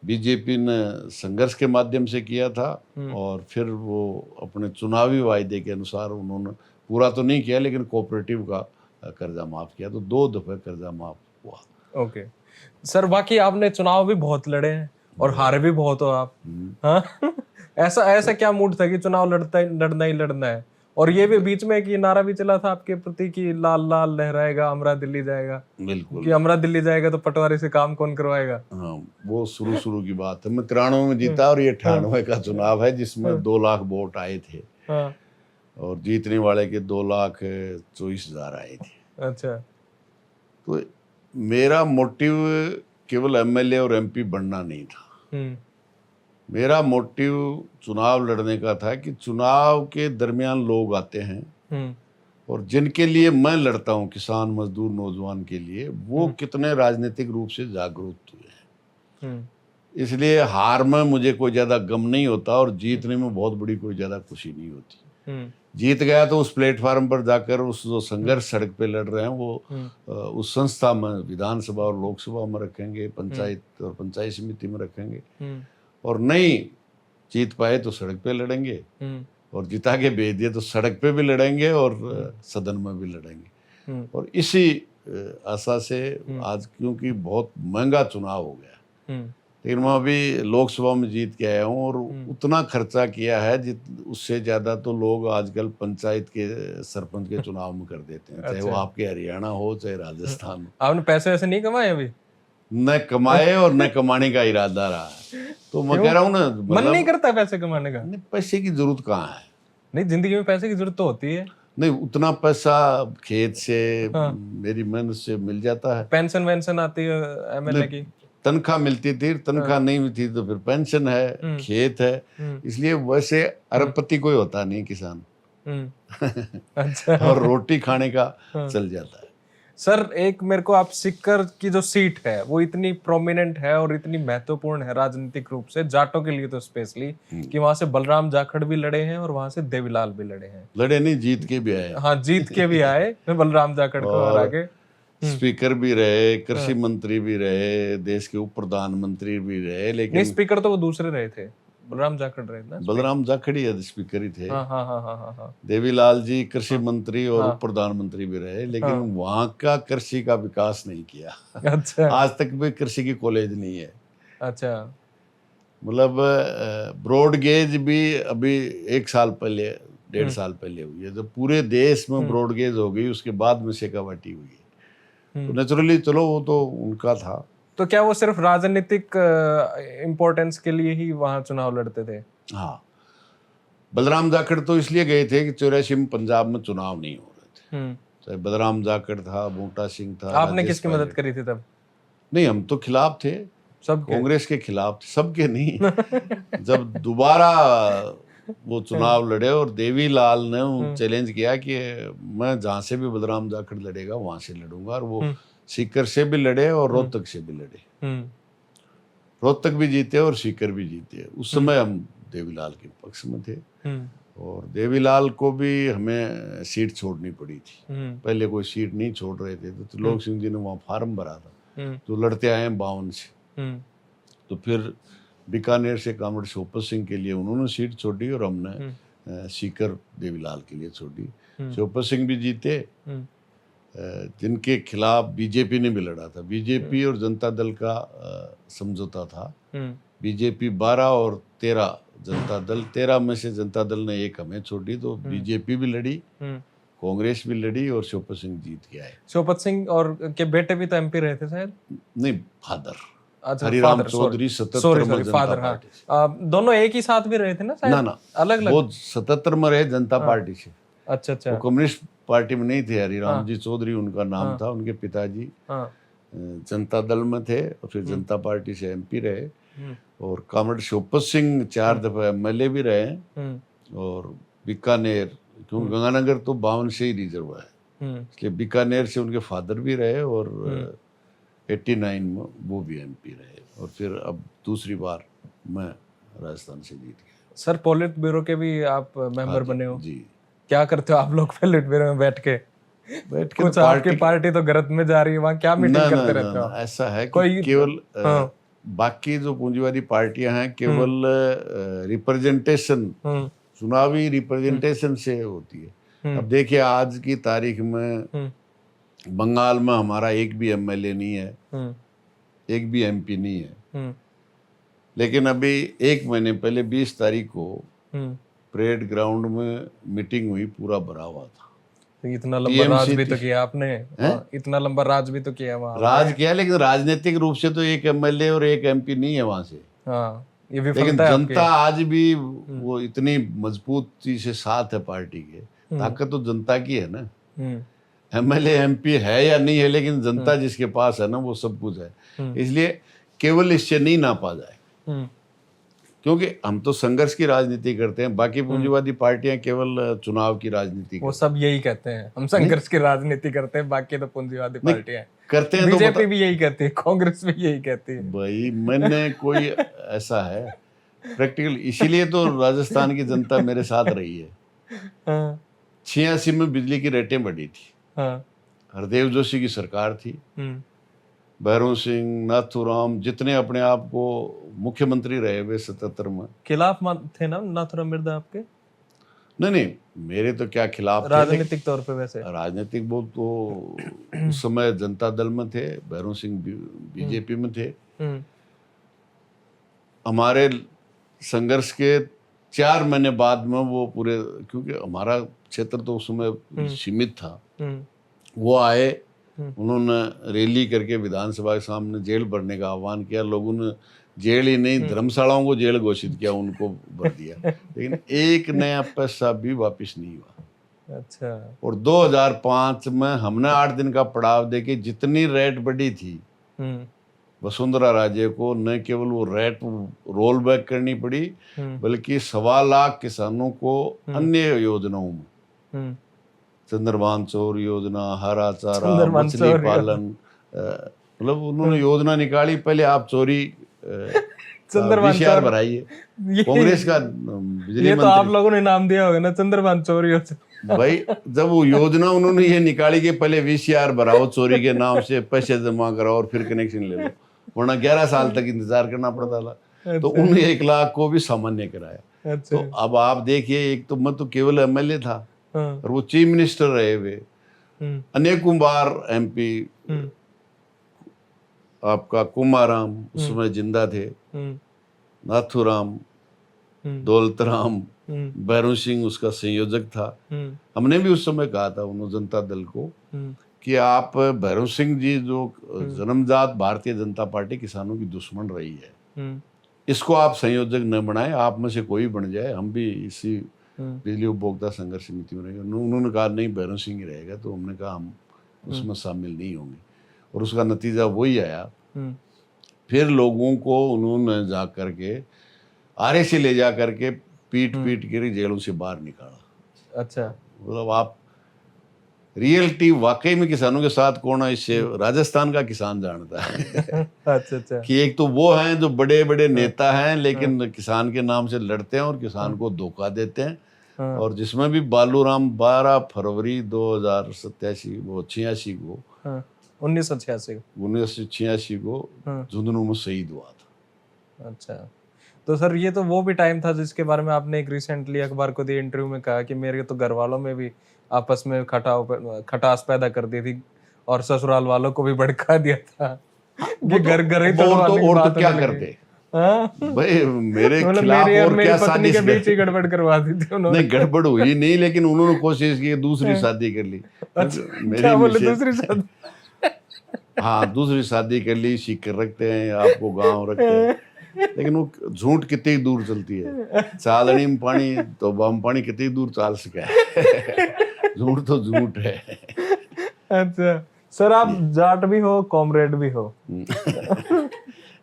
बीजेपी ने संघर्ष के माध्यम से किया था और फिर वो अपने चुनावी वायदे के अनुसार उन्होंने पूरा तो नहीं किया लेकिन कोऑपरेटिव का कर्जा माफ किया। तो 2 दफे कर्जा माफ हुआ। ओके सर, बाकी आपने चुनाव भी बहुत लड़े हैं और हारे भी बहुत हो आप। हाँ ऐसा क्या मूड था कि चुनाव लड़ना है? और ये भी बीच में कि नारा भी चला था आपके प्रति कि लाल लाल लहराएगा अमरा दिल्ली जाएगा। बिल्कुल, कि अमरा दिल्ली जाएगा तो पटवारी से काम कौन करवाएगा? हाँ, वो शुरू की बात है। मैं 93 में जीता और ये 98 का चुनाव है जिसमें 2 लाख वोट आए थे और जीतने वाले के 2,24,000 आए थे। अच्छा। तो मेरा मोटिव केवल एमएलए और एमपी बनना नहीं था। मेरा मोटिव चुनाव लड़ने का था कि चुनाव के दरमियान लोग आते हैं और जिनके लिए मैं लड़ता हूं, किसान मजदूर नौजवान के लिए, वो कितने राजनीतिक रूप से जागरूक हुए हैं। इसलिए हार में मुझे कोई ज़्यादा गम नहीं होता और जीतने में बहुत बड़ी कोई ज़्यादा खुशी नहीं होती। जीत गया तो उस प्लेटफार्म पर जाकर उस जो संघर्ष सड़क पे लड़ रहे हैं वो उस संस्था में, विधानसभा और लोकसभा में रखेंगे, पंचायत और पंचायत समिति में रखेंगे, और नहीं जीत पाए तो सड़क पे लड़ेंगे, और जिता के भेज दिए तो सड़क पे भी लड़ेंगे और सदन में भी लड़ेंगे। और इसी आशा से आज, क्योंकि बहुत महंगा चुनाव हो गया, लेकिन मैं अभी लोकसभा में जीत के आया हूँ और उतना खर्चा किया है उससे ज़्यादा तो लोग आजकल पंचायत के सरपंच के चुनाव में कर देते हैं। चाहे वो आपके हरियाणा हो चाहे राजस्थान हो। आपने पैसे वैसे नहीं कमाए अभी? न कमाए और न कमाने का इरादा रहा है। तो मैं कह रहा हूँ ना, मन नहीं करता पैसे कमाने का? नहीं, पैसे की जरूरत कहाँ है? नहीं, जिंदगी में पैसे की जरूरत तो होती है। नहीं, उतना पैसा खेत से मेरी मेहनत से मिल जाता है। पेंशन वेंशन आती है एमएलए की? तनख्वाह मिलती थी, तनख्वाह नहीं थी तो फिर पेंशन है, खेत है, इसलिए वैसे अरबपति कोई होता नहीं किसान। अच्छा। और रोटी खाने का चल जाता है। सर, एक मेरे को आप सीकर की जो सीट है वो इतनी प्रोमिनेंट है और इतनी महत्वपूर्ण है राजनीतिक रूप से, जाटों के लिए तो स्पेशली, कि वहां से बलराम जाखड़ भी लड़े हैं और वहां से देवीलाल भी लड़े हैं। लड़े नहीं, जीत के भी आए। हाँ, जीत के भी आए बलराम जाखड़ को हरा के। स्पीकर भी रहे, कृषि मंत्री भी रहे, देश के उप प्रधानमंत्री भी रहे। लेकिन स्पीकर तो वो दूसरे रहे थे, बलराम जाखड़ रहे ना? बलराम जाखड़ ही स्पीकर ही थे। हाँ। देवीलाल जी कृषि मंत्री और उप प्रधानमंत्री भी रहे, लेकिन वहाँ का कृषि का विकास नहीं किया। अच्छा। आज तक भी कृषि की कॉलेज नहीं है। अच्छा। मतलब ब्रॉडगेज भी अभी 1 साल पहले, 1.5 साल पहले हुई है। जब पूरे देश में ब्रॉडगेज हो गई उसके बाद में शेखावाटी हुई है। तो नेचुरली चलो वो तो उनका था। तो क्या वो सिर्फ राजनीतिक इम्पोर्टेंस के लिए ही वहां चुनाव लड़ते थे? हाँ, बलराम जाखड़ तो इसलिए गए थे कि 84 में पंजाब में चुनाव नहीं हो रहे थे। चाहे बलराम जाखड़ था, बूटा सिंह था। आपने किसकी मदद करी थी तब? नहीं, हम तो खिलाफ थे, सब कांग्रेस के खिलाफ थे, सबके नहीं। जब दोबारा वो चुनाव लड़े और देवीलाल ने चैलेंज किया कि मैं जहाँ से भी बलराम जाखड़ लड़ेगा वहां से लड़ूंगा, और वो सीकर से भी लड़े और रोहतक से भी लड़े। रोहतक भी जीते और सीकर भी जीते। उस समय हम देवीलाल के पक्ष में थे और देवीलाल को भी हमें सीट छोड़नी पड़ी थी। पहले कोई सीट नहीं छोड़ रहे थे, तो त्रिलोक सिंह जी ने वहाँ फार्म भरा था, तो लड़ते आए 52 से। तो फिर बीकानेर से कामरेड शोपत सिंह के लिए उन्होंने सीट छोड़ी और हमने सीकर देवीलाल के लिए छोड़ी। शोपत सिंह भी जीते, जिनके खिलाफ बीजेपी ने भी लड़ा था। बीजेपी और जनता दल का समझौता था। बीजेपी 12 और 13 जनता दल, 13 में से जनता दल ने 1 हमें छोड़ी, तो बीजेपी भी लड़ी, कांग्रेस भी लड़ी और शोपत सिंह जीत के आए। शोपत सिंह और के बेटे भी तो एमपी रहे थे शायद? नहीं, फादर। अच्छा, हरिराम father, चौधरी sorry, 77 में sorry, जनता father, हाँ। पार्टी से। दोनों एक ही साथ भी रहे थे ना शायद? ना ना, अलग अलग? वो 77 में रहे जनता पार्टी से। अच्छा अच्छा। वो कम्युनिस्ट पार्टी में नहीं थे। हरिराम हाँ। जी चौधरी उनका नाम हाँ। था। उनके पिताजी हाँ। जनता दल में थे और फिर जनता पार्टी से एमपी रहे। हम्म। और कॉमरेड शिवपत सिंह 4 दफा एमएलए भी रहे। हम्म। और बीकानेर, क्योंकि गंगानगर तो 52 से ही रिजर्व है, इसलिए बीकानेर से उनके फादर भी रहे। और 89 में वो भी एमपी रहे। और फिर अब दूसरी बार मैं राजस्थान से जीत गया। सर पॉलिट ब्यूरो के भी आप मेंबर बने हो? जी। क्या करते हो आप लोग पॉलिट ब्यूरो में बैठ के? कुछ तो आपकी पार्टी तो गलत में जा रही है, वहाँ क्या मीटिंग करते रहते हो? ऐसा है कि कोई केवल हाँ। बाकी जो पूंजीवादी पार्टियां हैं केवल रिप्रेजेंटेशन, चुनावी रिप्रेजेंटेशन से होती है। अब देखिए आज की तारीख में बंगाल में हमारा एक भी एमएलए नहीं है, एक भी एमपी नहीं है। लेकिन अभी 1 महीने पहले 20 तारीख को परेड ग्राउंड में मीटिंग हुई, पूरा भरा हुआ था। इतना लंबा राज भी तो किया आपने, इतना लंबा राज भी तो किया वहाँ। राज किया, लेकिन राजनीतिक रूप से तो एक एमएलए और एक एमपी नहीं है वहां से। हाँ, ये लेकिन विफलता है जनता आज भी वो इतनी मजबूती से साथ है पार्टी के। ताकत तो जनता की है ना। एमएलए एमपी है या नहीं है, लेकिन जनता जिसके पास है ना वो सब कुछ है। इसलिए केवल इससे नहीं नापा जाए, क्योंकि हम तो संघर्ष की राजनीति करते हैं। बाकी पूंजीवादी पार्टियां केवल चुनाव की राजनीति वो सब यही कहते हैं, हम संघर्ष की राजनीति करते हैं, बाकी तो पूंजीवादी पार्टियां करते हैं। बीजेपी भी यही कहती है, कांग्रेस भी यही कहती है। भाई मैंने कोई ऐसा है प्रैक्टिकल, इसीलिए तो राजस्थान की जनता मेरे साथ रही है। 86 में बिजली की रेटें बढ़ी थी। हरदेव जोशी की सरकार थी। भैरों सिंह, नाथूराम जितने अपने आप को मुख्यमंत्री रहे हुए 77 में। खिलाफ थे ना नाथूराम मिर्जा आपके? नहीं, मेरे तो क्या खिलाफ थे, राजनीतिक तौर पे वैसे राजनीतिक वो तो उस समय जनता दल में थे, भैरों सिंह बीजेपी में थे। हमारे संघर्ष के 4 महीने बाद में वो पूरे, क्योंकि हमारा क्षेत्र तो उस समय सीमित था, वो आए। उन्होंने रैली करके विधानसभा के सामने जेल भरने का आह्वान किया। लोगों ने जेल ही नहीं धर्मशालाओं को जेल घोषित किया, उनको भर दिया। लेकिन एक नया पैसा भी वापस नहीं हुआ। अच्छा। और 2005 में हमने 8 दिन का पड़ाव देके जितनी रेट बढ़ी थी वसुंधरा राजे को, न केवल वो रेट रोल बैक करनी पड़ी, बल्कि 1.25 लाख किसानों को अन्य योजनाओं में, चंद्रभान चौर योजना, हरा चारा, मछली पालन, मतलब उन्होंने योजना निकाली। पहले आप चोरी विषयार भराइए। कांग्रेस का बिजली ये तो आप लोगों ने नाम दिया होगा ना, चंद्रभान चौर योजना। भाई जब वो योजना उन्होंने ये निकाली कि पहले VCR भराओ, चोरी के नाम से पैसे जमा कराओ और फिर कनेक्शन ले लो, वरना 11 साल तक इंतजार करना पड़ता था। तो उन 1 लाख को भी सामान्य कराया। तो अब आप देखिए, एक तो मैं तो केवल एमएलए था और वो चीफ मिनिस्टर रहे हुए। अनेक कुमार MP, आपका कुमाराम उस समय जिंदा थे, नाथूराम, दौलतराम, भैरों सिंह उसका संयोजक था। हमने भी उस समय कहा था उन्होंने जनता दल को कि आप भैरव सिंह जी जो जन्मजात भारतीय जनता पार्टी किसानों की दुश्मन रही है, इसको आप संयोजक न बनाए, आप में से कोई बन जाए, हम भी इसी बिजली उपभोक्ता संघर्ष समिति में रहेंगे। उन्होंने कहा नहीं भैरव सिंह ही रहेगा, तो हमने कहा हम उसमें शामिल नहीं होंगे। और उसका नतीजा वही आया। फिर लोगों को उन्होंने जा करके आरे से ले जा करके पीट कर जेलों से बाहर निकाला। अच्छा, मतलब आप रियलिटी वाकई में किसानों के साथ कौन है, इससे राजस्थान का किसान जानता है। अच्छा। कि एक तो वो हैं जो बड़े बड़े नेता हैं, लेकिन किसान के नाम से लड़ते हैं और किसान को धोखा देते हैं। और जिसमें भी बालूराम 12 फरवरी 1986 को 1986 को झुंझुनू में शहीद हुआ था। अच्छा, तो सर ये तो वो भी टाइम था जिसके बारे में आपने एक रिसेंटली अखबार को दिए इंटरव्यू में कहा कि मेरे तो घर वालों में भी आपस में खटास पैदा कर दी थी और ससुराल वालों को भी भड़का दिया था कि घर घर ही तो क्या करते भाई, मेरे खिलाफ और क्या साजिश के बीच ही गड़बड़ करवा दी थी उन्होंने। नहीं, गड़बड़ हुई नहीं, लेकिन उन्होंने कोशिश की दूसरी शादी कर ली। क्या बोले, दूसरी शादी? हाँ, दूसरी शादी कर ली, सीकर रखते हैं, आपको गांव रखते हैं, लेकिन वो झूठ कितनी दूर चलती है। चालनी में पानी तो बम पानी कितनी दूर चाल सका है। झूठ तो झूठ है। अच्छा सर, आप जाट भी हो, कॉमरेड भी हो,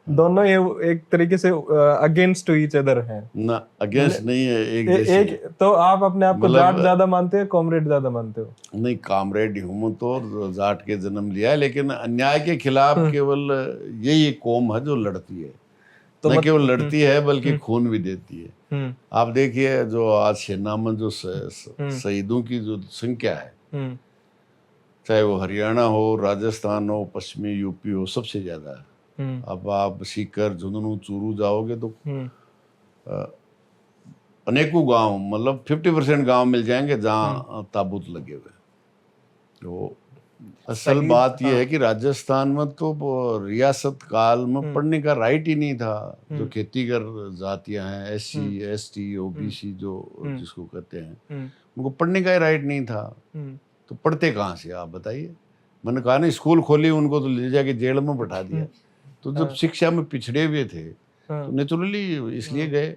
दोनों ये एक तरीके से अगेंस्ट टू ईच अदर हैं। ना अगेंस्ट नहीं है, एक जैसे एक तो आप अपने आप को जाट ज्यादा मानते हो, कॉमरेड ज्यादा मानते हो? नहीं, कामरेड हूँ तो जाट के जन्म लिया है, लेकिन अन्याय के खिलाफ केवल यही एक कौम है जो लड़ती है, तो न केवल लड़ती है बल्कि खून भी देती है। आप देखिए जो आज सेना में जो शहीदों की जो संख्या है, चाहे वो हरियाणा हो, राजस्थान हो, पश्चिमी यूपी हो, सबसे ज्यादा है। अब आप सीकर, झुंझुनू, चूरू जाओगे तो अनेकों गांव, मतलब 50% गांव मिल जाएंगे जहां ताबूत लगे हुए। तो असल बात यह है कि राजस्थान में तो रियासत काल में पढ़ने का राइट ही नहीं था। जो खेतीगर जातियां हैं, SC ST OBC जो जिसको कहते हैं, उनको पढ़ने का ही राइट नहीं था। तो पढ़ते कहाँ से, आप बताइए। मैंने कहा ना, स्कूल खोली, उनको तो ले जाके जेल में बैठा दिया। तो जब शिक्षा में पिछड़े हुए थे तो नेचुरली इसलिए गए।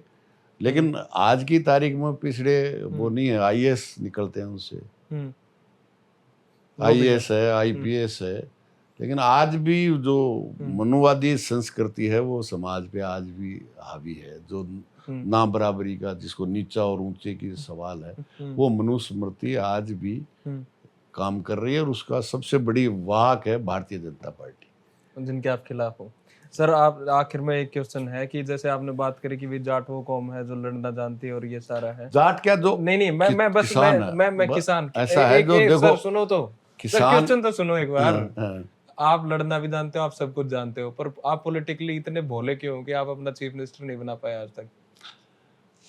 लेकिन आज की तारीख में पिछड़े वो नहीं है, IAS निकलते हैं उससे, IAS है, IPS है। लेकिन आज भी जो मनुवादी संस्कृति है वो समाज पे आज भी हावी है। जो ना बराबरी का, जिसको नीचा और ऊंचे की सवाल है, वो मनुस्मृति आज भी काम कर रही है, और उसका सबसे बड़ी वाहक है भारतीय जनता पार्टी, जिनके आप खिलाफ हो। सर, आप आखिर में एक क्वेश्चन है कि जैसे आपने बात करी कि जाट वो कौम है जो लड़ना जानती है और ये सारा है। जाट क्या, जो नहीं मैं बस किसान मैं किसान ऐसा है जो देखो, सर सुनो तो, किसान, क्वेश्चन तो सुनो एक बार। आप लड़ना भी जानते हो, आप सब कुछ जानते हो, पर आप पॉलिटिकली इतने भोले क्यों हो कि आप अपना चीफ मिनिस्टर नहीं बना पाए आज तक?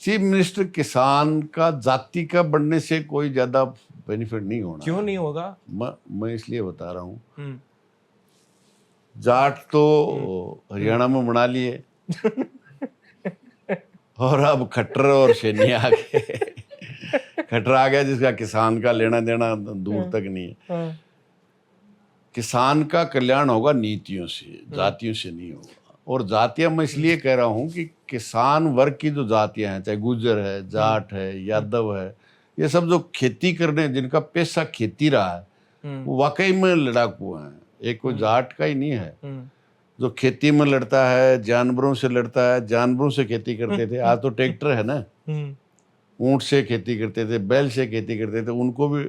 चीफ मिनिस्टर किसान का जाति का बनने से कोई ज्यादा बेनिफिट नहीं होना। क्यों नहीं होगा? मैं इसलिए बता रहा हूँ, जाट तो हरियाणा में बना लिए, और अब खट्टर और सैनी आ गए। खट्टर आ गया जिसका किसान का लेना देना दूर तक नहीं है। किसान का कल्याण होगा नीतियों से, जातियों से नहीं होगा। और जातियां मैं इसलिए कह रहा हूं कि किसान वर्ग की जो जातियां हैं, चाहे गुर्जर है, जाट है, यादव है, ये सब जो खेती करने, जिनका पेशा खेती रहा है, वो वाकई में लड़ाकू हैं। एक कोई जाट का ही नहीं है जो खेती में लड़ता है, जानवरों से लड़ता है। जानवरों से खेती करते थे, आज तो ट्रैक्टर है ना। ऊंट से खेती करते थे, बैल से खेती करते थे, उनको भी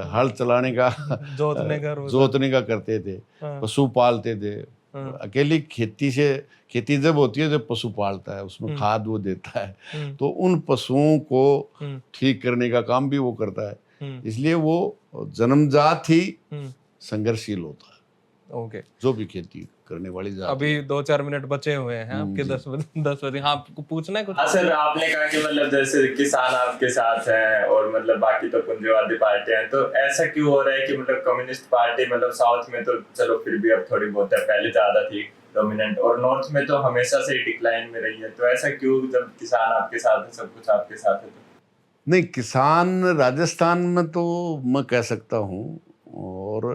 हल चलाने का जोतने का करते थे। पशु पालते थे। अकेली खेती जब होती है जब पशु पालता है, उसमें खाद वो देता है, तो उन पशुओं को ठीक करने का काम भी वो करता है। इसलिए वो जन्मजात ही संघर्षशील होता है। ओके, जो भी खेती करने वाली जात। अभी 2-4 मिनट बचे हुए हैं आपके 10 बजे। हाँ, आपको पूछना है कुछ? हाँ सर, आपने कहा कि मतलब जैसे किसान आपके साथ हैं और मतलब बाकी तो पूंजीवादी पार्टियां हैं, तो ऐसा क्यों हो रहा है कि मतलब कम्युनिस्ट पार्टी मतलब साउथ में तो चलो फिर भी अब थोड़ी बहुत है, पहले ज्यादा थी डोमिनेंट, और नॉर्थ में तो हमेशा से डिक्लाइन में रही है, तो ऐसा क्यों जब किसान आपके साथ है, सब कुछ आपके साथ है? तो नहीं, किसान राजस्थान में तो मैं कह सकता हूँ, और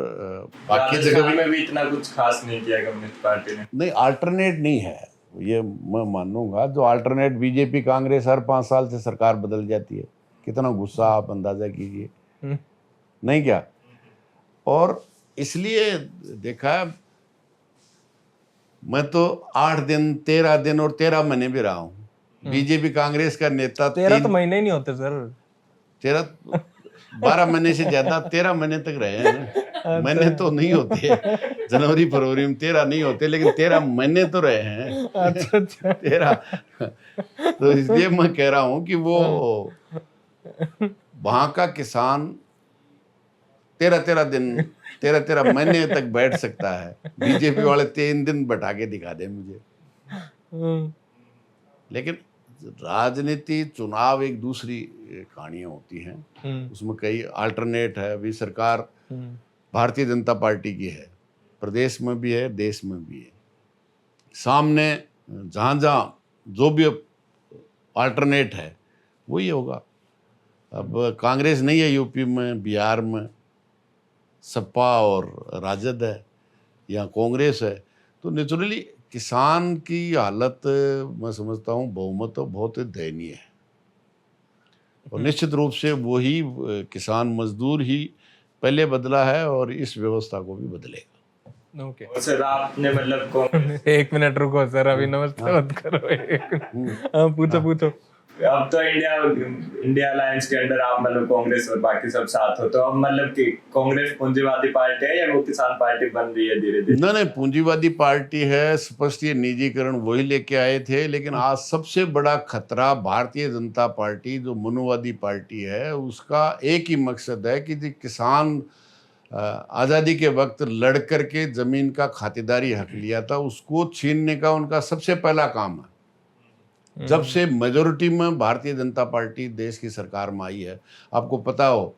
बाकी जगह में भी इतना कुछ खास नहीं किया कम्युनिस्ट पार्टी ने। नहीं, अल्टरनेट नहीं है, ये मैं मानूंगा। जो अल्टरनेट बीजेपी कांग्रेस हर 5 साल से सरकार बदल जाती है, कितना गुस्सा आप अंदाजा कीजिए, नहीं क्या? और इसलिए देखा, मैं तो 8 दिन 13 दिन और 13 महीने भी रहा हूँ। बीजेपी कांग्रेस का नेता 13 तो महीने नहीं होते सर। 12 महीने से ज्यादा 13 महीने तक रहे हैं। महीने तो नहीं होते, जनवरी फरवरी में 13 नहीं होते, लेकिन 13 महीने तो रहे हैं। अच्छा 13। तो इसलिए मैं कह रहा हूँ कि वो वहां का किसान 13 दिन 13 महीने तक बैठ सकता है। बीजेपी वाले 3 दिन बैठा के दिखा दे मुझे। लेकिन राजनीति, चुनाव एक दूसरी कहानियां होती हैं, उसमें कई अल्टरनेट है। अभी सरकार भारतीय जनता पार्टी की है, प्रदेश में भी है, देश में भी है। सामने जहाँ जहाँ जो भी अल्टरनेट है वही होगा। अब कांग्रेस नहीं है यूपी में, बिहार में सपा और राजद है, या कांग्रेस है, तो नेचुरली किसान की हालत मैं समझता हूँ बहुमत तो बहुत दयनीय है। और निश्चित रूप से वही किसान मजदूर ही पहले बदला है और इस व्यवस्था को भी बदलेगा। ओके। और सर आपने मतलब कांग्रेस एक मिनट रुको सर, अभी नमस्ते मत करो। हाँ, पूछो पूछो। अब तो इंडिया अलायंस के अंडर आप मतलब कांग्रेस और बाकी सब साथ हो, तो अब मतलब कि कांग्रेस पूंजीवादी पार्टी है या वो किसान पार्टी बन रही है धीरे धीरे? नहीं, पूंजीवादी पार्टी है, स्पष्ट ये निजीकरण वही लेके आए थे, लेकिन आज सबसे बड़ा खतरा भारतीय जनता पार्टी जो मनुवादी पार्टी है, उसका एक ही मकसद है कि जो किसान आज़ादी के वक्त लड़ करके जमीन का खातिरदारी हक लिया था, उसको छीनने का उनका सबसे पहला काम है। जब से मेजोरिटी में भारतीय जनता पार्टी देश की सरकार में आई है, आपको पता हो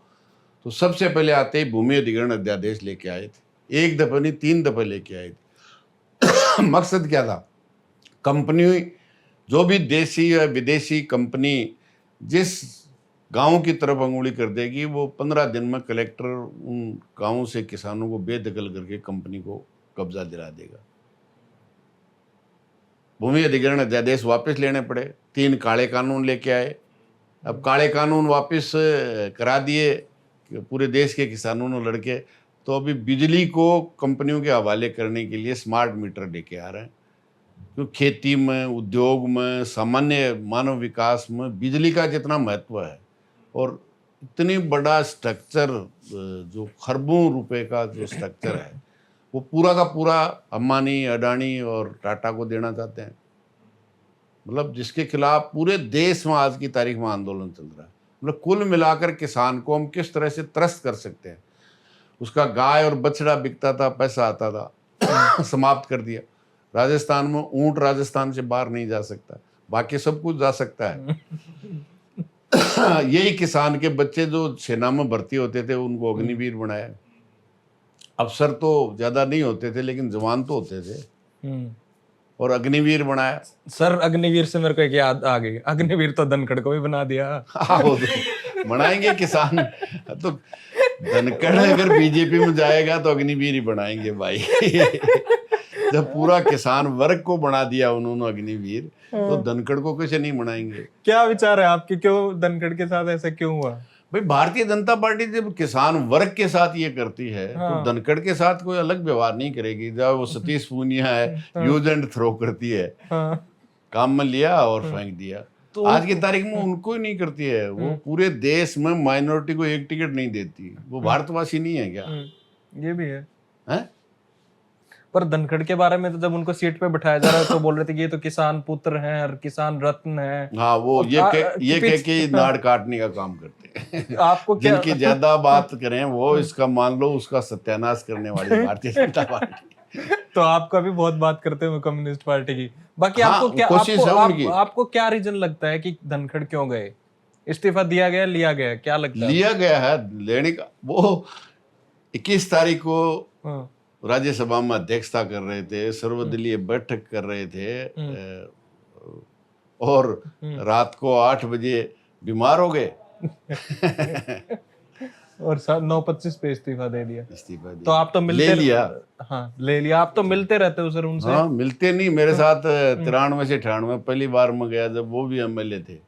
तो सबसे पहले आते ही भूमि अधिग्रहण अध्यादेश लेके आए थे। एक दफे नहीं, 3 दफे लेके आए थे। मकसद क्या था? कंपनी, जो भी देशी या विदेशी कंपनी जिस गांव की तरफ अंगुली कर देगी, वो 15 दिन में कलेक्टर उन गांवों से किसानों को बेदखल करके कंपनी को कब्जा दिला देगा। भूमि अधिग्रहण अध्यादेश वापस लेने पड़े, 3 काले कानून लेके आए। अब काले कानून वापस करा दिए पूरे देश के किसानों ने लड़के, तो अभी बिजली को कंपनियों के हवाले करने के लिए स्मार्ट मीटर लेके आ रहे हैं। क्योंकि खेती में, उद्योग में, सामान्य मानव विकास में बिजली का जितना महत्व है और इतनी बड़ा स्ट्रक्चर, जो खरबों रुपए का जो स्ट्रक्चर है, वो पूरा का पूरा अंबानी, अडानी और टाटा को देना चाहते हैं। मतलब जिसके खिलाफ पूरे देश में आज की तारीख में आंदोलन चल रहा है। मतलब कुल मिलाकर किसान को हम किस तरह से त्रस्त कर सकते हैं। उसका गाय और बछड़ा बिकता था, पैसा आता था, समाप्त कर दिया। राजस्थान में ऊंट राजस्थान से बाहर नहीं जा सकता, बाकी सब कुछ जा सकता है। यही किसान के बच्चे जो सेना में भर्ती होते थे, उनको अग्निवीर बनाया। अफसर तो ज्यादा नहीं होते थे, लेकिन जवान तो होते थे, और अग्निवीर बनाया। सर अग्निवीर से मेरे को एक याद आ गई, अग्निवीर तो धनखड़ को भी बना दिया। हाँ, वो तो बनाएंगे किसान। तो धनखड़ अगर बीजेपी में जाएगा तो अग्निवीर ही बनाएंगे भाई। जब पूरा किसान वर्ग को बना दिया उन्होंने अग्निवीर, तो धनखड़ को कैसे नहीं बनाएंगे? क्या विचार है आपके, क्यों धनखड़ के साथ ऐसा क्यों हुआ? भाई, भारतीय जनता पार्टी जब किसान वर्ग के साथ ये करती है, तो धनखड़ के साथ कोई अलग व्यवहार नहीं करेगी। जब वो सतीश पूनिया है, यूज एंड थ्रो करती है, काम में लिया और फेंक दिया। तो आज की तारीख में उनको ही नहीं करती है। वो पूरे देश में माइनॉरिटी को एक टिकट नहीं देती। वो भारतवासी नहीं है क्या? ये भी है। पर धनखड़ के बारे में तो जब उनको सीट पे बिठाया जा रहा है तो बोल रहे थे कि ये तो किसान पुत्र हैं और किसान रत्न हैं। हाँ, वो ये कह के नाड़ काटने का काम करते हैं। आपको क्या जिनकी ज्यादा बात करें वो इसका मान लो उसका सत्यानाश करने वाली भारतीय जनता पार्टी। तो आपका भी बहुत बात करते हैं कम्युनिस्ट पार्टी की। बाकी हाँ, आपको क्या आपको क्या रीजन लगता है कि धनखड़ क्यों गए? इस्तीफा दिया गया, लिया गया, क्या लगता है? लिया गया है लेने का। वो 21 तारीख को राज्यसभा में अध्यक्षता कर रहे थे, सर्वदलीय बैठक कर रहे थे, और रात को 8 बजे बीमार हो गए। और 9:25 पे इस्तीफा दे दिया। तो आप तो मिलते ले लिया। हाँ, ले लिया। आप तो मिलते रहते हो सर उनसे? हाँ, मिलते नहीं। मेरे साथ 93 से 98 पहली बार में गया जब वो भी एमएलए थे।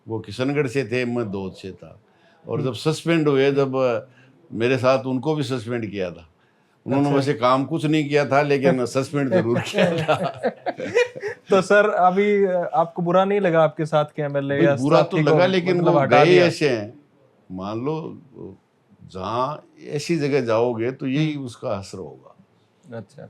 वो किशनगढ़ से थे, मैं दोद से था। और जब सस्पेंड हुए, जब मेरे साथ उनको भी सस्पेंड किया था। उन्होंने वैसे काम कुछ नहीं किया था, लेकिन सस्पेंड जरूर किया था। तो सर अभी आपको बुरा नहीं लगा आपके साथ के एमएलए? या बुरा तो लगा, लेकिन वो गए ऐसे हैं। मान लो जहाँ ऐसी जगह जाओगे तो यही उसका असर होगा। अच्छा,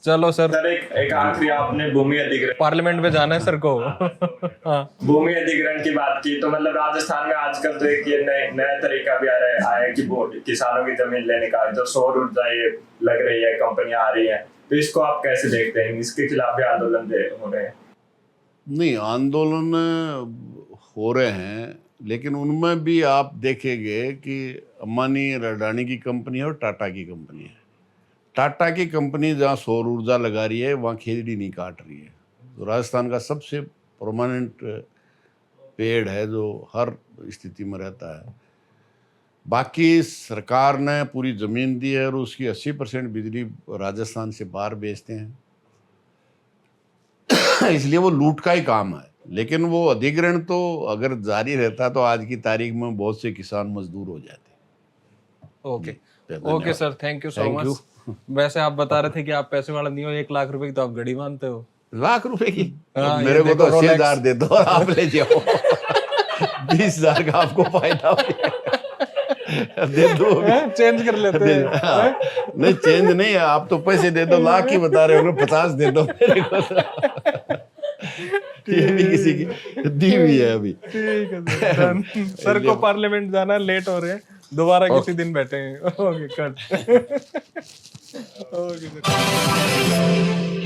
चलो सर। एक आखिरी, आपने भूमि अधिग्रहण, पार्लियामेंट में जाना है सर को। हाँ, भूमि अधिग्रहण की बात की, तो मतलब राजस्थान में आजकल तो एक ये नया तरीका भी आया है कि किसानों की जमीन लेने का, जो सौर ऊर्जा ये लग रही है, कंपनियां आ रही है, तो इसको आप कैसे देखते हैं? इसके खिलाफ भी आंदोलन हो रहे हैं? नहीं, आंदोलन हो रहे हैं, लेकिन उनमें भी आप देखेंगे कि अंबानी अडानी की कंपनी है और टाटा की कंपनी है। टाटा की कंपनी जहाँ सौर ऊर्जा लगा रही है, वहाँ खेजड़ी नहीं काट रही है। तो राजस्थान का सबसे परमानेंट पेड़ है जो हर स्थिति में रहता है। बाकी सरकार ने पूरी ज़मीन दी है और उसकी 80% बिजली राजस्थान से बाहर बेचते हैं इसलिए वो लूट का ही काम है। लेकिन वो अधिग्रहण तो अगर जारी रहता तो आज की तारीख में बहुत से किसान मजदूर हो जाते। ओके धन्यवाद। Okay sir, thank you so Thank you. Much. वैसे आप बता रहे थे कि आप पैसे वाला नहीं हो, 1 लाख रुपए की तो आप घड़ी मानते हो। लाख रुपए की हाँ, मेरे ये को तो देखो, 80,000 दे दो और आप ले जाओ 20,000 का आपको फायदा दे दो। चेंज कर लेते हैं। हाँ, नहीं चेंज नहीं है, आप तो पैसे दे दो, लाख की बता रहे हो ना, 50 दे दो मेरे को ये भी किसी की दी हुई है अभी। ठीक है सर, done। सर को पार्लियामेंट जाना है, लेट हो रहे हैं, दोबारा किसी दिन बैठेंगे। Okay cut. Okay sir.